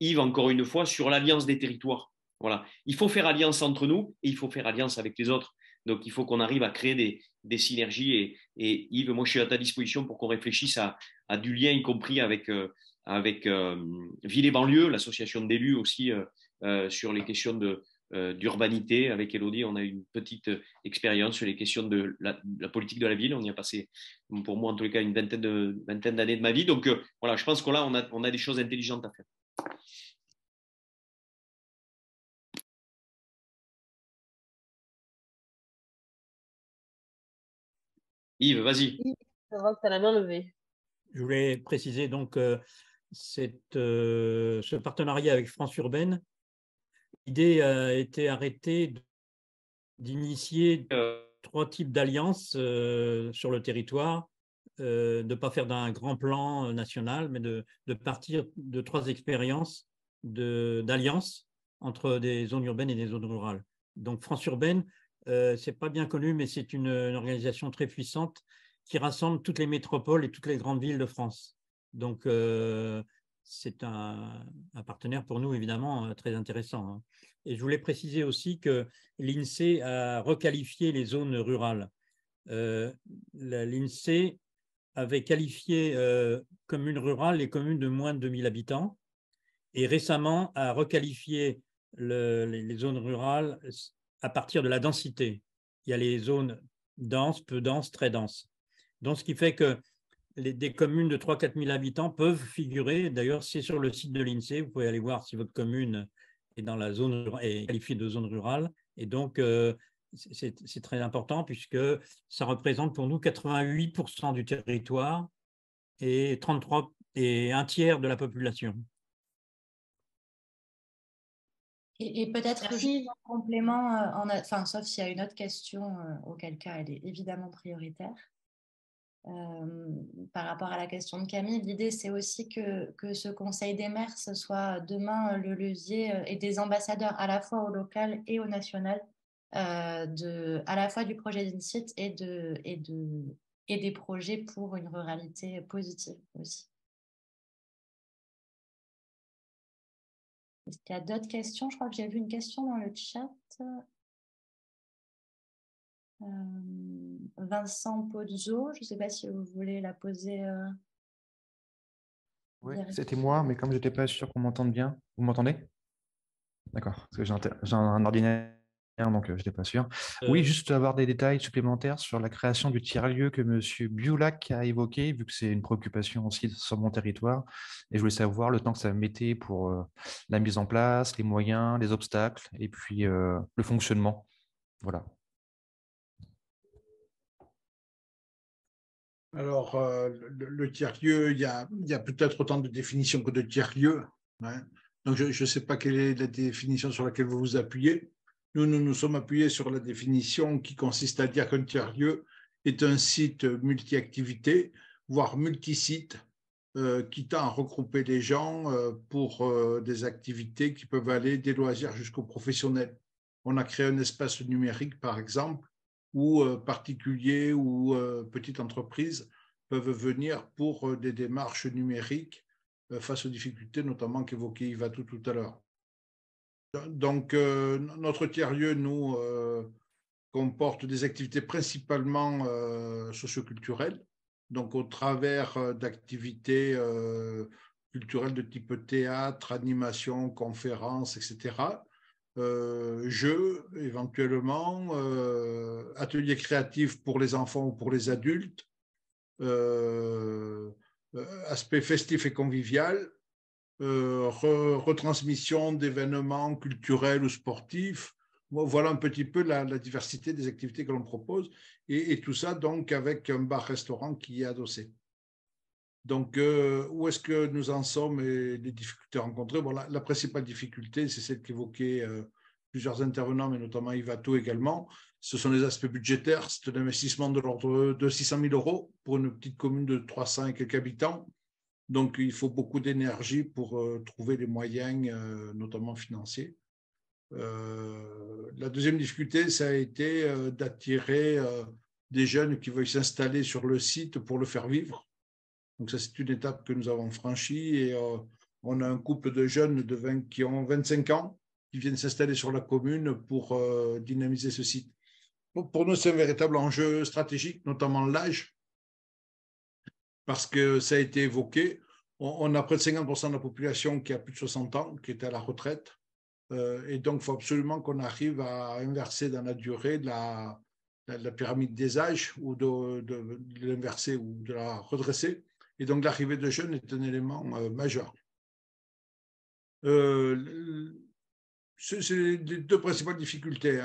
Yves, encore une fois, sur l'alliance des territoires. Voilà. Il faut faire alliance entre nous et il faut faire alliance avec les autres. Donc, il faut qu'on arrive à créer des synergies. Et Yves, moi, je suis à ta disposition pour qu'on réfléchisse à du lien, y compris avec Ville et Banlieue, l'association d'élus aussi, sur les questions d'urbanité. Avec Élodie, on a une petite expérience sur les questions de la politique de la ville. On y a passé, pour moi, en tous les cas, une vingtaine d'années de ma vie. Donc, voilà, je pense qu'on a des choses intelligentes à faire. Yves, vas-y. Je vois que tu as la main levée. Je voulais préciser donc ce partenariat avec France Urbaine. L'idée a été arrêtée d'initier 3 types d'alliances sur le territoire, de ne pas faire d'un grand plan national, mais de partir de 3 expériences d'alliances entre des zones urbaines et des zones rurales. Donc France Urbaine, c'est pas bien connu, mais c'est une organisation très puissante qui rassemble toutes les métropoles et toutes les grandes villes de France. Donc, c'est un partenaire pour nous, évidemment, très intéressant, hein. Et je voulais préciser aussi que l'INSEE a requalifié les zones rurales. L'INSEE avait qualifié communes rurales les communes de moins de 2000 habitants et récemment a requalifié les zones rurales à partir de la densité. Il y a les zones denses, peu denses, très denses. Donc, ce qui fait que des communes de 3 000 à 4 000 habitants peuvent figurer. D'ailleurs, c'est sur le site de l'INSEE. Vous pouvez aller voir si votre commune est dans la zone est qualifiée de zone rurale. Et donc, c'est très important puisque ça représente pour nous 88% du territoire et 33 et un tiers de la population. Et peut-être en complément, enfin, sauf s'il y a une autre question, auquel cas elle est évidemment prioritaire. Par rapport à la question de Camille, l'idée c'est aussi que ce Conseil des maires ce soit demain le levier et des ambassadeurs à la fois au local et au national, à la fois du projet d'INSIT et des projets pour une ruralité positive aussi. Est-ce qu'il y a d'autres questions? Je crois que j'ai vu une question dans le chat. Vincent Pozzo, je ne sais pas si vous voulez la poser. Oui, c'était moi, mais comme je n'étais pas sûr qu'on m'entende bien. Vous m'entendez? D'accord, parce que j'ai un ordinateur, donc je n'étais pas sûr. Oui, juste avoir des détails supplémentaires sur la création du tiers-lieu que M. Biulac a évoqué, vu que c'est une préoccupation aussi sur mon territoire. Et je voulais savoir le temps que ça mettait pour la mise en place, les moyens, les obstacles, et puis le fonctionnement. Voilà. Alors, le tiers-lieu, il y a peut-être autant de définitions que de tiers-lieu, hein. Donc, je ne sais pas quelle est la définition sur laquelle vous vous appuyez. Nous nous sommes appuyés sur la définition qui consiste à dire qu'un tiers-lieu est un site multi-activités, voire multi-site, qui tend à regrouper les gens pour des activités qui peuvent aller des loisirs jusqu'aux professionnels. On a créé un espace numérique, par exemple, où particuliers ou petites entreprises peuvent venir pour des démarches numériques face aux difficultés, notamment qu'évoquait Yvatou tout à l'heure. Donc, notre tiers-lieu, nous, comporte des activités principalement socioculturelles, donc au travers d'activités culturelles de type théâtre, animation, conférences, etc., jeux éventuellement, ateliers créatifs pour les enfants ou pour les adultes, aspect festif et convivial, retransmission d'événements culturels ou sportifs. Voilà un petit peu la diversité des activités que l'on propose, et tout ça donc avec un bar-restaurant qui est adossé. Donc, où est-ce que nous en sommes et les difficultés rencontrées? Bon, la principale difficulté, c'est celle qu'évoquait plusieurs intervenants, mais notamment Yvato également, ce sont les aspects budgétaires. C'est un investissement de l'ordre de 600 000 € pour une petite commune de 300 et quelques habitants. Donc, il faut beaucoup d'énergie pour trouver les moyens, notamment financiers. La deuxième difficulté, ça a été d'attirer des jeunes qui veulent s'installer sur le site pour le faire vivre. Donc, ça, c'est une étape que nous avons franchie. Et on a un couple de jeunes qui ont 25 ans qui viennent s'installer sur la commune pour dynamiser ce site. Pour nous, c'est un véritable enjeu stratégique, notamment l'âge, parce que ça a été évoqué. On a près de 50% de la population qui a plus de 60 ans, qui est à la retraite. Et donc, il faut absolument qu'on arrive à inverser dans la durée la pyramide des âges, ou de l'inverser ou de la redresser. Et donc, l'arrivée de jeunes est un élément majeur. C'est les deux principales difficultés.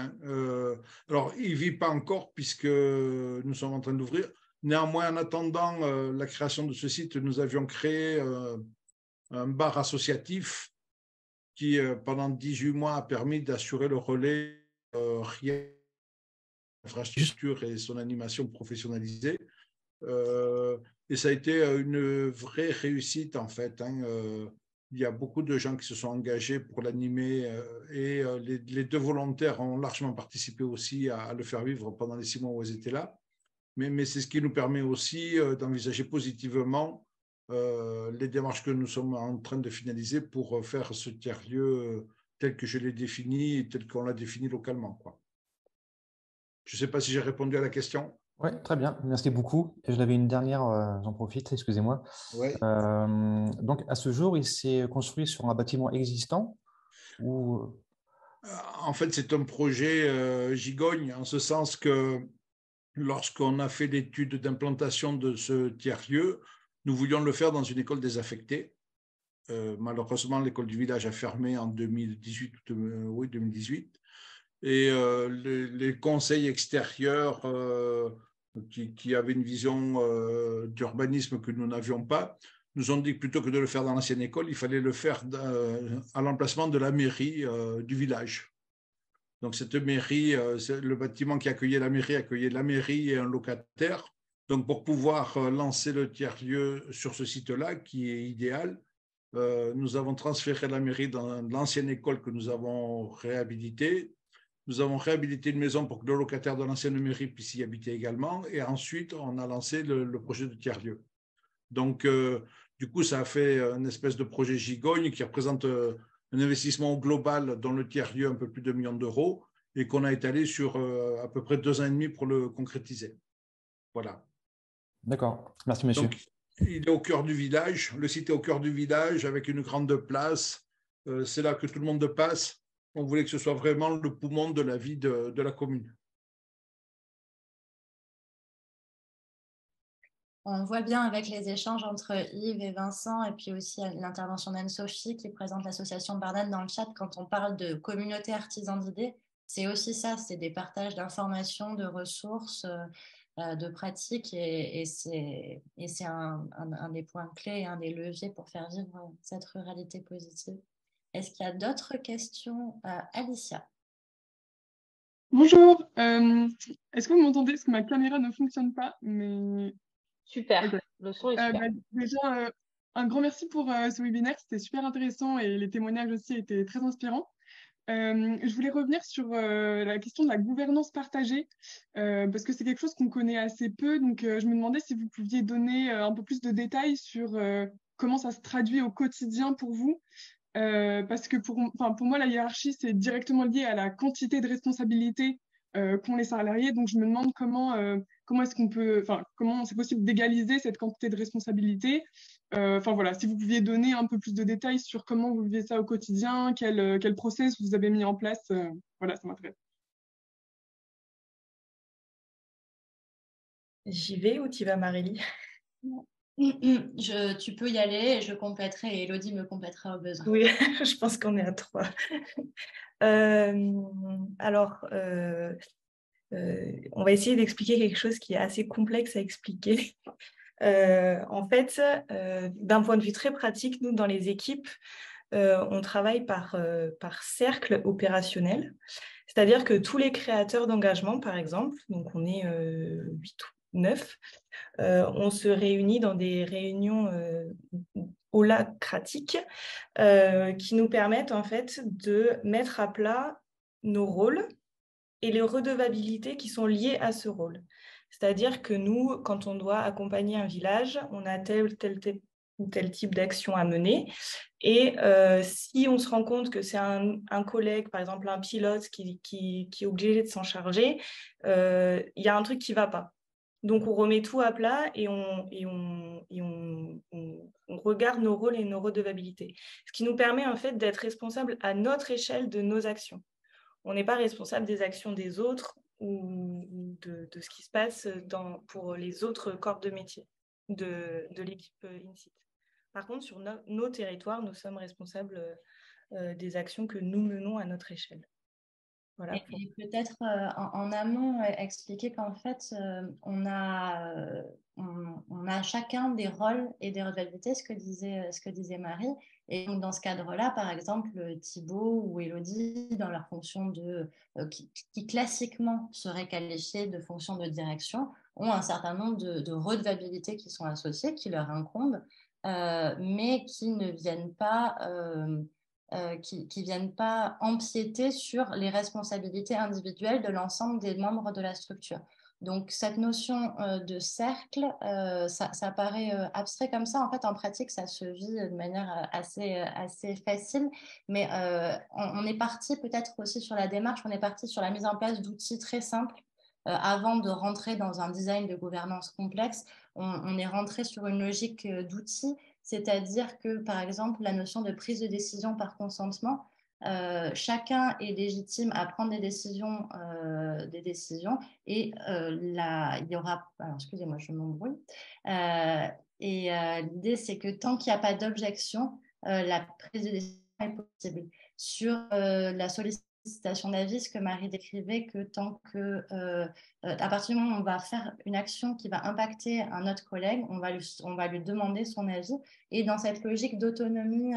Alors, il ne vit pas encore puisque nous sommes en train d'ouvrir. Néanmoins, en attendant la création de ce site, nous avions créé un bar associatif qui, pendant 18 mois, a permis d'assurer le relais infrastructure et son animation professionnalisée. Et ça a été une vraie réussite, en fait. Il y a beaucoup de gens qui se sont engagés pour l'animer et les deux volontaires ont largement participé aussi à le faire vivre pendant les 6 mois où ils étaient là. Mais c'est ce qui nous permet aussi d'envisager positivement les démarches que nous sommes en train de finaliser pour faire ce tiers-lieu tel que je l'ai défini et tel qu'on l'a défini localement, quoi. Je ne sais pas si j'ai répondu à la question. Oui, très bien, merci beaucoup. Et j'avais une dernière, j'en profite, excusez-moi. Ouais. Donc, à ce jour, il s'est construit sur un bâtiment existant ou... En fait, c'est un projet gigogne, en ce sens que lorsqu'on a fait l'étude d'implantation de ce tiers-lieu, nous voulions le faire dans une école désaffectée. Malheureusement, l'école du village a fermé en 2018. Et les conseils extérieurs qui avaient une vision d'urbanisme que nous n'avions pas, nous ont dit que plutôt que de le faire dans l'ancienne école, il fallait le faire à l'emplacement de la mairie du village. Donc cette mairie, le bâtiment qui accueillait la mairie et un locataire. Donc pour pouvoir lancer le tiers-lieu sur ce site-là, qui est idéal, nous avons transféré la mairie dans l'ancienne école que nous avons réhabilitée. Nous avons réhabilité une maison pour que le locataire de l'ancienne mairie puisse y habiter également. Et ensuite, on a lancé le projet de tiers-lieu. Donc, du coup, ça a fait une espèce de projet gigogne qui représente un investissement global dans le tiers-lieu un peu plus de 1 million d'euros et qu'on a étalé sur à peu près 2 ans et demi pour le concrétiser. Voilà. D'accord. Merci, monsieur. Donc, il est au cœur du village. Le site est au cœur du village avec une grande place. C'est là que tout le monde passe. On voulait que ce soit vraiment le poumon de la vie de la commune. On voit bien avec les échanges entre Yves et Vincent et puis aussi l'intervention d'Anne-Sophie qui présente l'association Barnane dans le chat quand on parle de communauté artisan d'idées. C'est aussi ça, c'est des partages d'informations, de ressources, de pratiques et c'est un des points clés et un des leviers pour faire vivre cette ruralité positive. Est-ce qu'il y a d'autres questions? Alicia. Bonjour, est-ce que vous m'entendez? Parce que ma caméra ne fonctionne pas, mais... Super, okay. Le son est super. Déjà, un grand merci pour ce webinaire, c'était super intéressant et les témoignages aussi étaient très inspirants. Je voulais revenir sur la question de la gouvernance partagée, parce que c'est quelque chose qu'on connaît assez peu, donc je me demandais si vous pouviez donner un peu plus de détails sur comment ça se traduit au quotidien pour vous. Parce que pour moi, la hiérarchie, c'est directement lié à la quantité de responsabilités qu'ont les salariés. Donc, je me demande comment c'est possible d'égaliser cette quantité de responsabilités. Voilà, si vous pouviez donner un peu plus de détails sur comment vous vivez ça au quotidien, quel process vous avez mis en place, voilà, ça m'intéresse. J'y vais ou tu vas, Marélie? Tu peux y aller et je compléterai et Elodie me complétera au besoin. Oui, je pense qu'on est à 3. Alors, on va essayer d'expliquer quelque chose qui est assez complexe à expliquer. En fait, d'un point de vue très pratique, nous, dans les équipes, on travaille par cercle opérationnel. C'est-à-dire que tous les créateurs d'engagement, par exemple, donc on est 8 ou 9, on se réunit dans des réunions holacratiques qui nous permettent en fait de mettre à plat nos rôles et les redevabilités qui sont liées à ce rôle. C'est-à-dire que nous, quand on doit accompagner un village, on a tel ou tel type d'action à mener. Et si on se rend compte que c'est un collègue, par exemple un pilote, qui est obligé de s'en charger, il y a un truc qui ne va pas. Donc, on remet tout à plat et on regarde nos rôles et nos redevabilités. Ce qui nous permet en fait d'être responsable à notre échelle de nos actions. On n'est pas responsable des actions des autres ou de ce qui se passe pour les autres corps de métier de l'équipe INSIT. Par contre, sur nos territoires, nous sommes responsables des actions que nous menons à notre échelle. Voilà. Et peut-être en amont expliquer qu'en fait, on a chacun des rôles et des redevabilités, ce que disait Marie. Et donc, dans ce cadre-là, par exemple, Thibaut ou Élodie, dans leur fonction qui classiquement seraient qualifiées de fonction de direction, ont un certain nombre de redevabilités qui sont associées, qui leur incombent, mais qui ne viennent pas... qui viennent pas empiéter sur les responsabilités individuelles de l'ensemble des membres de la structure. Donc, cette notion de cercle, ça paraît abstrait comme ça. En fait, en pratique, ça se vit de manière assez facile. Mais on est parti peut-être aussi sur la démarche, on est parti sur la mise en place d'outils très simples. Avant de rentrer dans un design de gouvernance complexe, on est rentré sur une logique d'outils. C'est-à-dire que, par exemple, la notion de prise de décision par consentement, chacun est légitime à prendre des décisions et il y aura... Alors, excusez-moi, je m'embrouille. L'idée, c'est que tant qu'il n'y a pas d'objection, la prise de décision est possible. Sur la sollicitation d'avis, ce que Marie décrivait, que tant que, à partir du moment où on va faire une action qui va impacter un autre collègue, on va lui demander son avis, et dans cette logique d'autonomie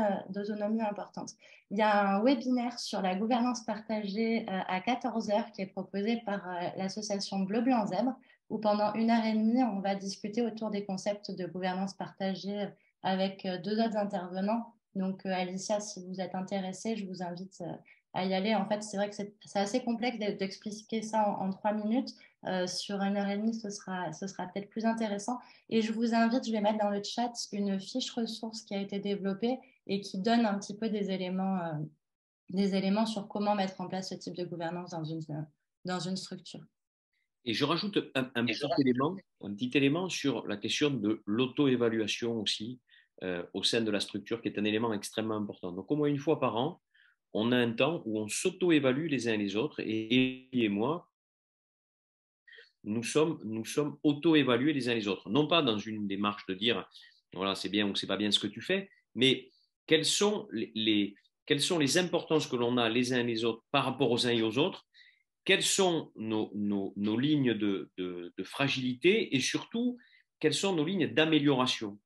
importante. Il y a un webinaire sur la gouvernance partagée à 14h qui est proposé par l'association Bleu Blanc Zèbre, où pendant 1h30, on va discuter autour des concepts de gouvernance partagée avec 2 autres intervenants. Donc, Alicia, si vous êtes intéressée, je vous invite à y aller. En fait, c'est vrai que c'est assez complexe d'expliquer ça en 3 minutes. Sur 1h30, ce sera peut-être plus intéressant. Et je vous invite, je vais mettre dans le chat une fiche ressource qui a été développée et qui donne un petit peu des éléments sur comment mettre en place ce type de gouvernance dans une structure. Et je rajoute un petit élément sur la question de l'auto-évaluation aussi au sein de la structure, qui est un élément extrêmement important. Donc, au moins une fois par an, on a un temps où on s'auto-évalue les uns les autres, et moi, nous sommes auto-évalués les uns les autres. Non pas dans une démarche de dire, voilà, c'est bien ou c'est pas bien ce que tu fais, mais quelles sont les importances que l'on a les uns les autres par rapport aux uns et aux autres, quelles sont nos lignes de fragilité, et surtout, quelles sont nos lignes d'amélioration.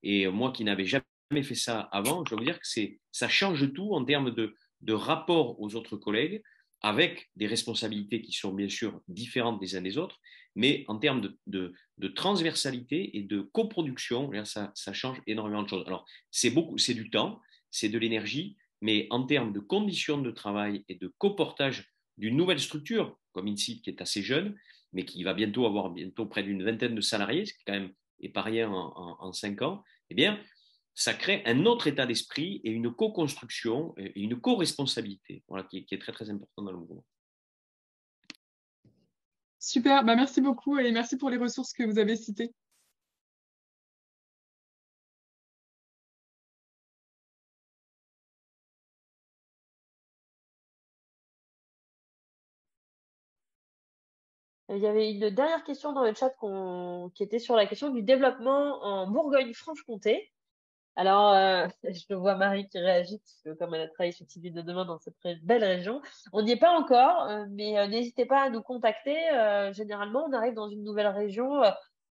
Et moi qui n'avais jamais fait ça avant, je veux dire que ça change tout en termes de rapport aux autres collègues, avec des responsabilités qui sont bien sûr différentes des uns des autres, mais en termes de transversalité et de coproduction, ça change énormément de choses. Alors, c'est du temps, c'est de l'énergie, mais en termes de conditions de travail et de coportage d'une nouvelle structure, comme INSIT, qui est assez jeune, mais qui va bientôt avoir près d'une vingtaine de salariés, ce qui quand même est pas rien en 5 ans, eh bien, ça crée un autre état d'esprit et une co-construction et une co-responsabilité, voilà, qui est très, très important dans le mouvement. Super, merci beaucoup et merci pour les ressources que vous avez citées. Il y avait une dernière question dans le chat qui était sur la question du développement en Bourgogne-Franche-Comté. Alors, je vois Marie qui réagit, parce que comme elle a travaillé sur TV de demain dans cette belle région, on n'y est pas encore, mais n'hésitez pas à nous contacter. Généralement, on arrive dans une nouvelle région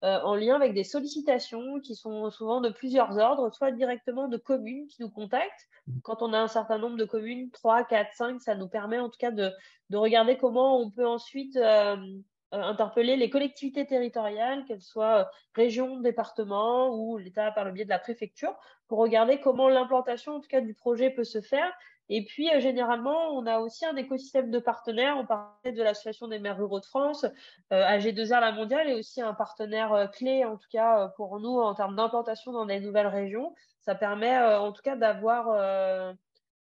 en lien avec des sollicitations qui sont souvent de plusieurs ordres, soit directement de communes qui nous contactent. Quand on a un certain nombre de communes, 3, 4, 5, ça nous permet en tout cas de regarder comment on peut ensuite interpeller les collectivités territoriales, qu'elles soient régions, départements ou l'État par le biais de la préfecture, pour regarder comment l'implantation en tout cas du projet peut se faire. Et puis, généralement, on a aussi un écosystème de partenaires. On parlait de l'Association des maires ruraux de France. AG2R La Mondiale est aussi un partenaire clé, en tout cas, pour nous, en termes d'implantation dans des nouvelles régions. Ça permet, en tout cas, d'avoir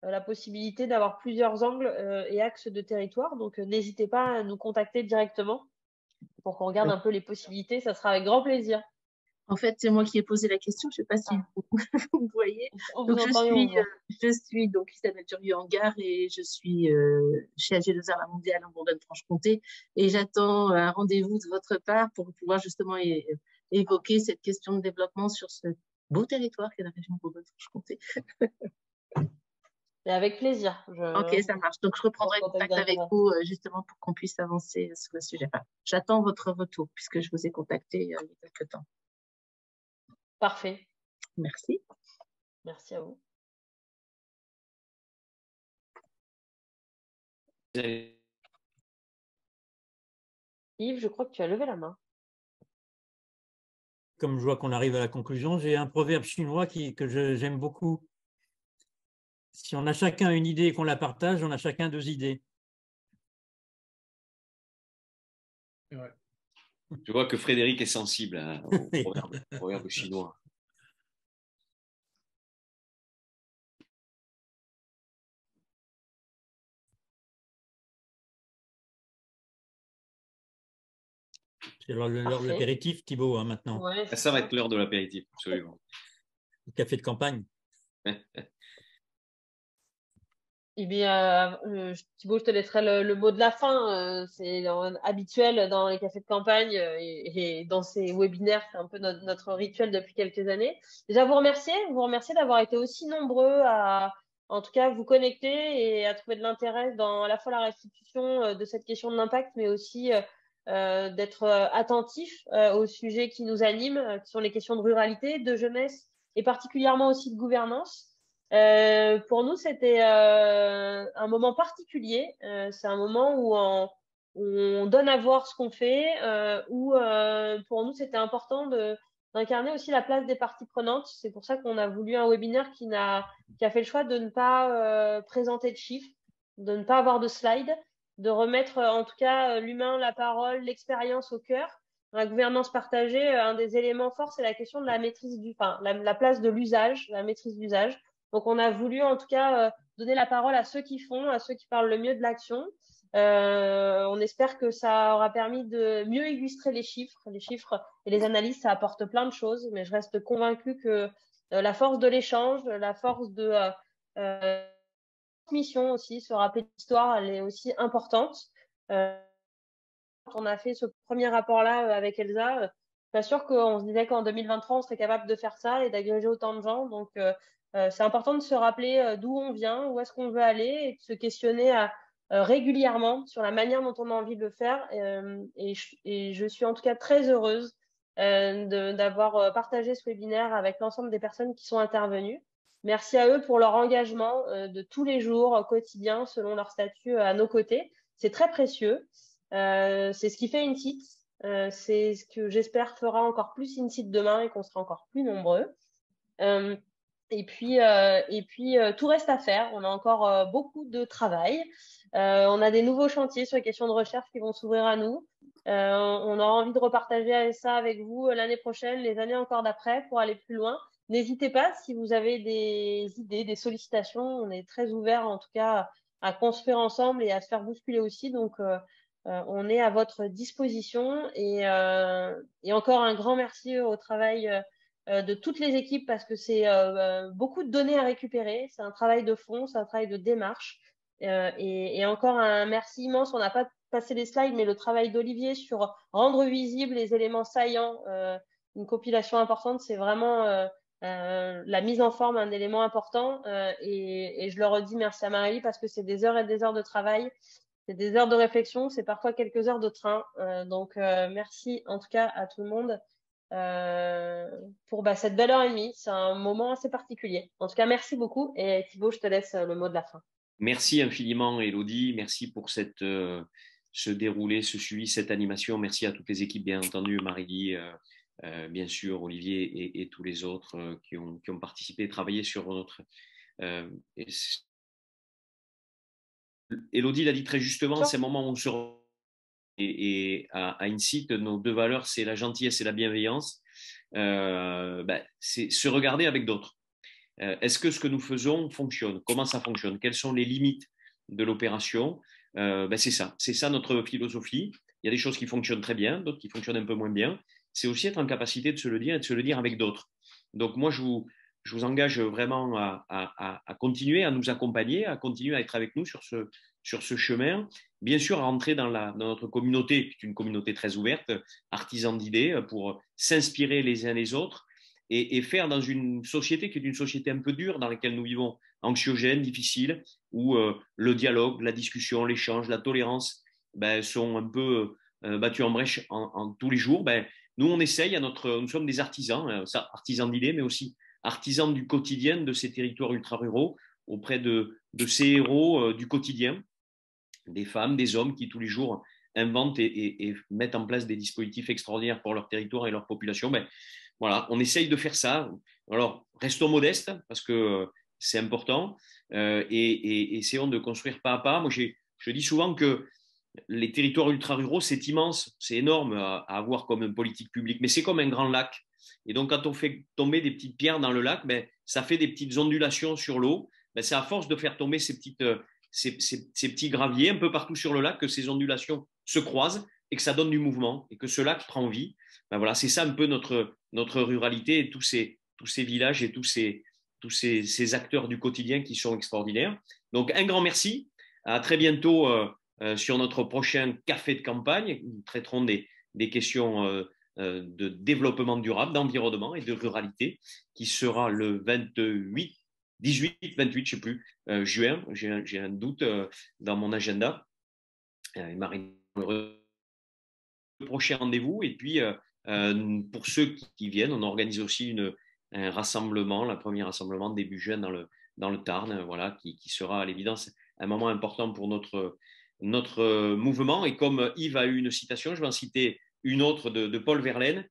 la possibilité d'avoir plusieurs angles et axes de territoire. Donc, n'hésitez pas à nous contacter directement pour qu'on regarde un peu les possibilités. Ça sera avec grand plaisir. En fait, c'est moi qui ai posé la question. Je ne sais pas si vous voyez. Donc, je suis donc Isabelle Durieux-Hangar et je suis chez AG2R La Mondiale en Bourgogne-Franche-Comté. Et j'attends un rendez-vous de votre part pour pouvoir justement évoquer cette question de développement sur ce beau territoire qu'est la région Bourgogne-Franche-Comté. Et avec plaisir. Ok, ça marche. Donc, je reprendrai contact avec vous justement pour qu'on puisse avancer sur le sujet. Enfin, j'attends votre retour puisque je vous ai contacté il y a quelques temps. Parfait. Merci. Merci à vous. Yves, je crois que tu as levé la main. Comme je vois qu'on arrive à la conclusion, j'ai un proverbe chinois que j'aime beaucoup. Si on a chacun une idée et qu'on la partage, on a chacun 2 idées. Ouais. Je vois que Frédéric est sensible au proverbe chinois. C'est l'heure de l'apéritif, Thibaut, hein, maintenant. Ouais, ça va être l'heure de l'apéritif, absolument. Le café de campagne. Eh bien, Thibaut, je te laisserai le mot de la fin. C'est habituel dans les cafés de campagne et dans ces webinaires. C'est un peu notre rituel depuis quelques années. Déjà, vous remercier d'avoir été aussi nombreux à, en tout cas, vous connecter et à trouver de l'intérêt dans à la fois la restitution de cette question de l'impact, mais aussi d'être attentif aux sujets qui nous animent, qui sont les questions de ruralité, de jeunesse et particulièrement aussi de gouvernance. Pour nous, c'était un moment particulier. C'est un moment où on donne à voir ce qu'on fait, où pour nous, c'était important d'incarner aussi la place des parties prenantes. C'est pour ça qu'on a voulu un webinaire qui a fait le choix de ne pas présenter de chiffres, de ne pas avoir de slides, de remettre en tout cas l'humain, la parole, l'expérience au cœur. Dans la gouvernance partagée, un des éléments forts, c'est la question de la maîtrise la place de l'usage, la maîtrise d'usage. Donc, on a voulu en tout cas donner la parole à ceux qui font, à ceux qui parlent le mieux de l'action. On espère que ça aura permis de mieux illustrer les chiffres. Les chiffres et les analyses, ça apporte plein de choses, mais je reste convaincue que la force de l'échange, la force de transmission aussi, se rappeler de l'histoire, elle est aussi importante. Quand on a fait ce premier rapport-là avec Elsa, je suis pas sûre qu'on se disait qu'en 2023, on serait capable de faire ça et d'agréger autant de gens. Donc, c'est important de se rappeler d'où on vient, où est-ce qu'on veut aller et de se questionner régulièrement sur la manière dont on a envie de le faire. Et je suis en tout cas très heureuse d'avoir partagé ce webinaire avec l'ensemble des personnes qui sont intervenues. Merci à eux pour leur engagement de tous les jours, quotidien, selon leur statut à nos côtés. C'est très précieux. C'est ce qui fait InSit. C'est ce que j'espère fera encore plus InSit demain et qu'on sera encore plus nombreux. Et puis, tout reste à faire. On a encore beaucoup de travail. On a des nouveaux chantiers sur les questions de recherche qui vont s'ouvrir à nous. On aura envie de repartager ça avec vous l'année prochaine, les années encore d'après pour aller plus loin. N'hésitez pas si vous avez des idées, des sollicitations. On est très ouverts en tout cas à construire ensemble et à se faire bousculer aussi. Donc, on est à votre disposition. Et encore un grand merci au travail de toutes les équipes parce que c'est beaucoup de données à récupérer. C'est un travail de fond, c'est un travail de démarche. Et encore un merci immense. On n'a pas passé les slides, mais le travail d'Olivier sur rendre visibles les éléments saillants, une compilation importante, c'est vraiment la mise en forme, un élément important. Et je le redis, merci à Marélie parce que c'est des heures et des heures de travail. C'est des heures de réflexion, c'est parfois quelques heures de train. Donc, merci en tout cas à tout le monde pour cette belle heure et demie. C'est un moment assez particulier. En tout cas, merci beaucoup. Et Thibaut, je te laisse le mot de la fin. Merci infiniment, Élodie. Merci pour ce déroulé, ce suivi, cette animation. Merci à toutes les équipes, bien entendu, Marie, bien sûr, Olivier et tous les autres qui ont participé et travaillé sur notre... Élodie l'a dit très justement, c'est un moment où on se... Et à INSEAD, nos deux valeurs, c'est la gentillesse et la bienveillance. C'est se regarder avec d'autres. Est-ce que ce que nous faisons fonctionne? Comment ça fonctionne? Quelles sont les limites de l'opération? C'est ça notre philosophie. Il y a des choses qui fonctionnent très bien, d'autres qui fonctionnent un peu moins bien. C'est aussi être en capacité de se le dire et de se le dire avec d'autres. Donc moi, je vous engage vraiment à continuer à nous accompagner, à continuer à être avec nous sur ce chemin. Bien sûr, à entrer dans notre communauté, qui est une communauté très ouverte, artisan d'idées, pour s'inspirer les uns les autres et faire dans une société qui est une société un peu dure, dans laquelle nous vivons, anxiogène, difficile, où le dialogue, la discussion, l'échange, la tolérance sont un peu battus en brèche en tous les jours. Nous, on essaye, nous sommes des artisans, artisans d'idées, mais aussi artisans du quotidien de ces territoires ultra-ruraux, auprès de ces héros du quotidien, des femmes, des hommes qui tous les jours inventent et mettent en place des dispositifs extraordinaires pour leur territoire et leur population. Voilà, on essaye de faire ça. Alors, restons modestes parce que c'est important et essayons de construire pas à pas. Moi, je dis souvent que les territoires ultra-ruraux, c'est immense, c'est énorme à avoir comme une politique publique, mais c'est comme un grand lac. Et donc, quand on fait tomber des petites pierres dans le lac, ça fait des petites ondulations sur l'eau. C'est à force de faire tomber ces petits graviers un peu partout sur le lac que ces ondulations se croisent et que ça donne du mouvement et que ce lac prend vie. Voilà, c'est ça un peu notre ruralité et tous ces villages et tous ces acteurs du quotidien qui sont extraordinaires. Donc, un grand merci. À très bientôt sur notre prochain café de campagne. Nous traiterons des questions de développement durable, d'environnement et de ruralité qui sera le 28, 18, 28, je ne sais plus, juin. J'ai un doute dans mon agenda. Marine, le prochain rendez-vous. Et puis, pour ceux qui viennent, on organise aussi un rassemblement, le premier rassemblement début juin dans le Tarn, voilà, qui sera à l'évidence un moment important pour notre mouvement. Et comme Yves a eu une citation, je vais en citer une autre de Paul Verlaine.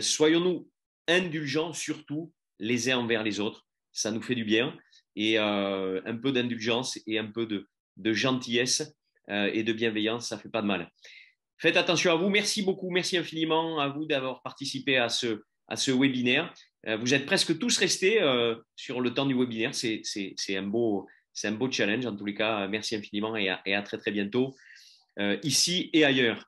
Soyons-nous indulgents, surtout les uns envers les autres. Ça nous fait du bien. Et un peu d'indulgence et un peu de gentillesse et de bienveillance, ça ne fait pas de mal. Faites attention à vous. Merci beaucoup, merci infiniment à vous d'avoir participé à ce webinaire. Vous êtes presque tous restés sur le temps du webinaire. C'est un beau challenge en tous les cas. Merci infiniment et à très très bientôt ici et ailleurs.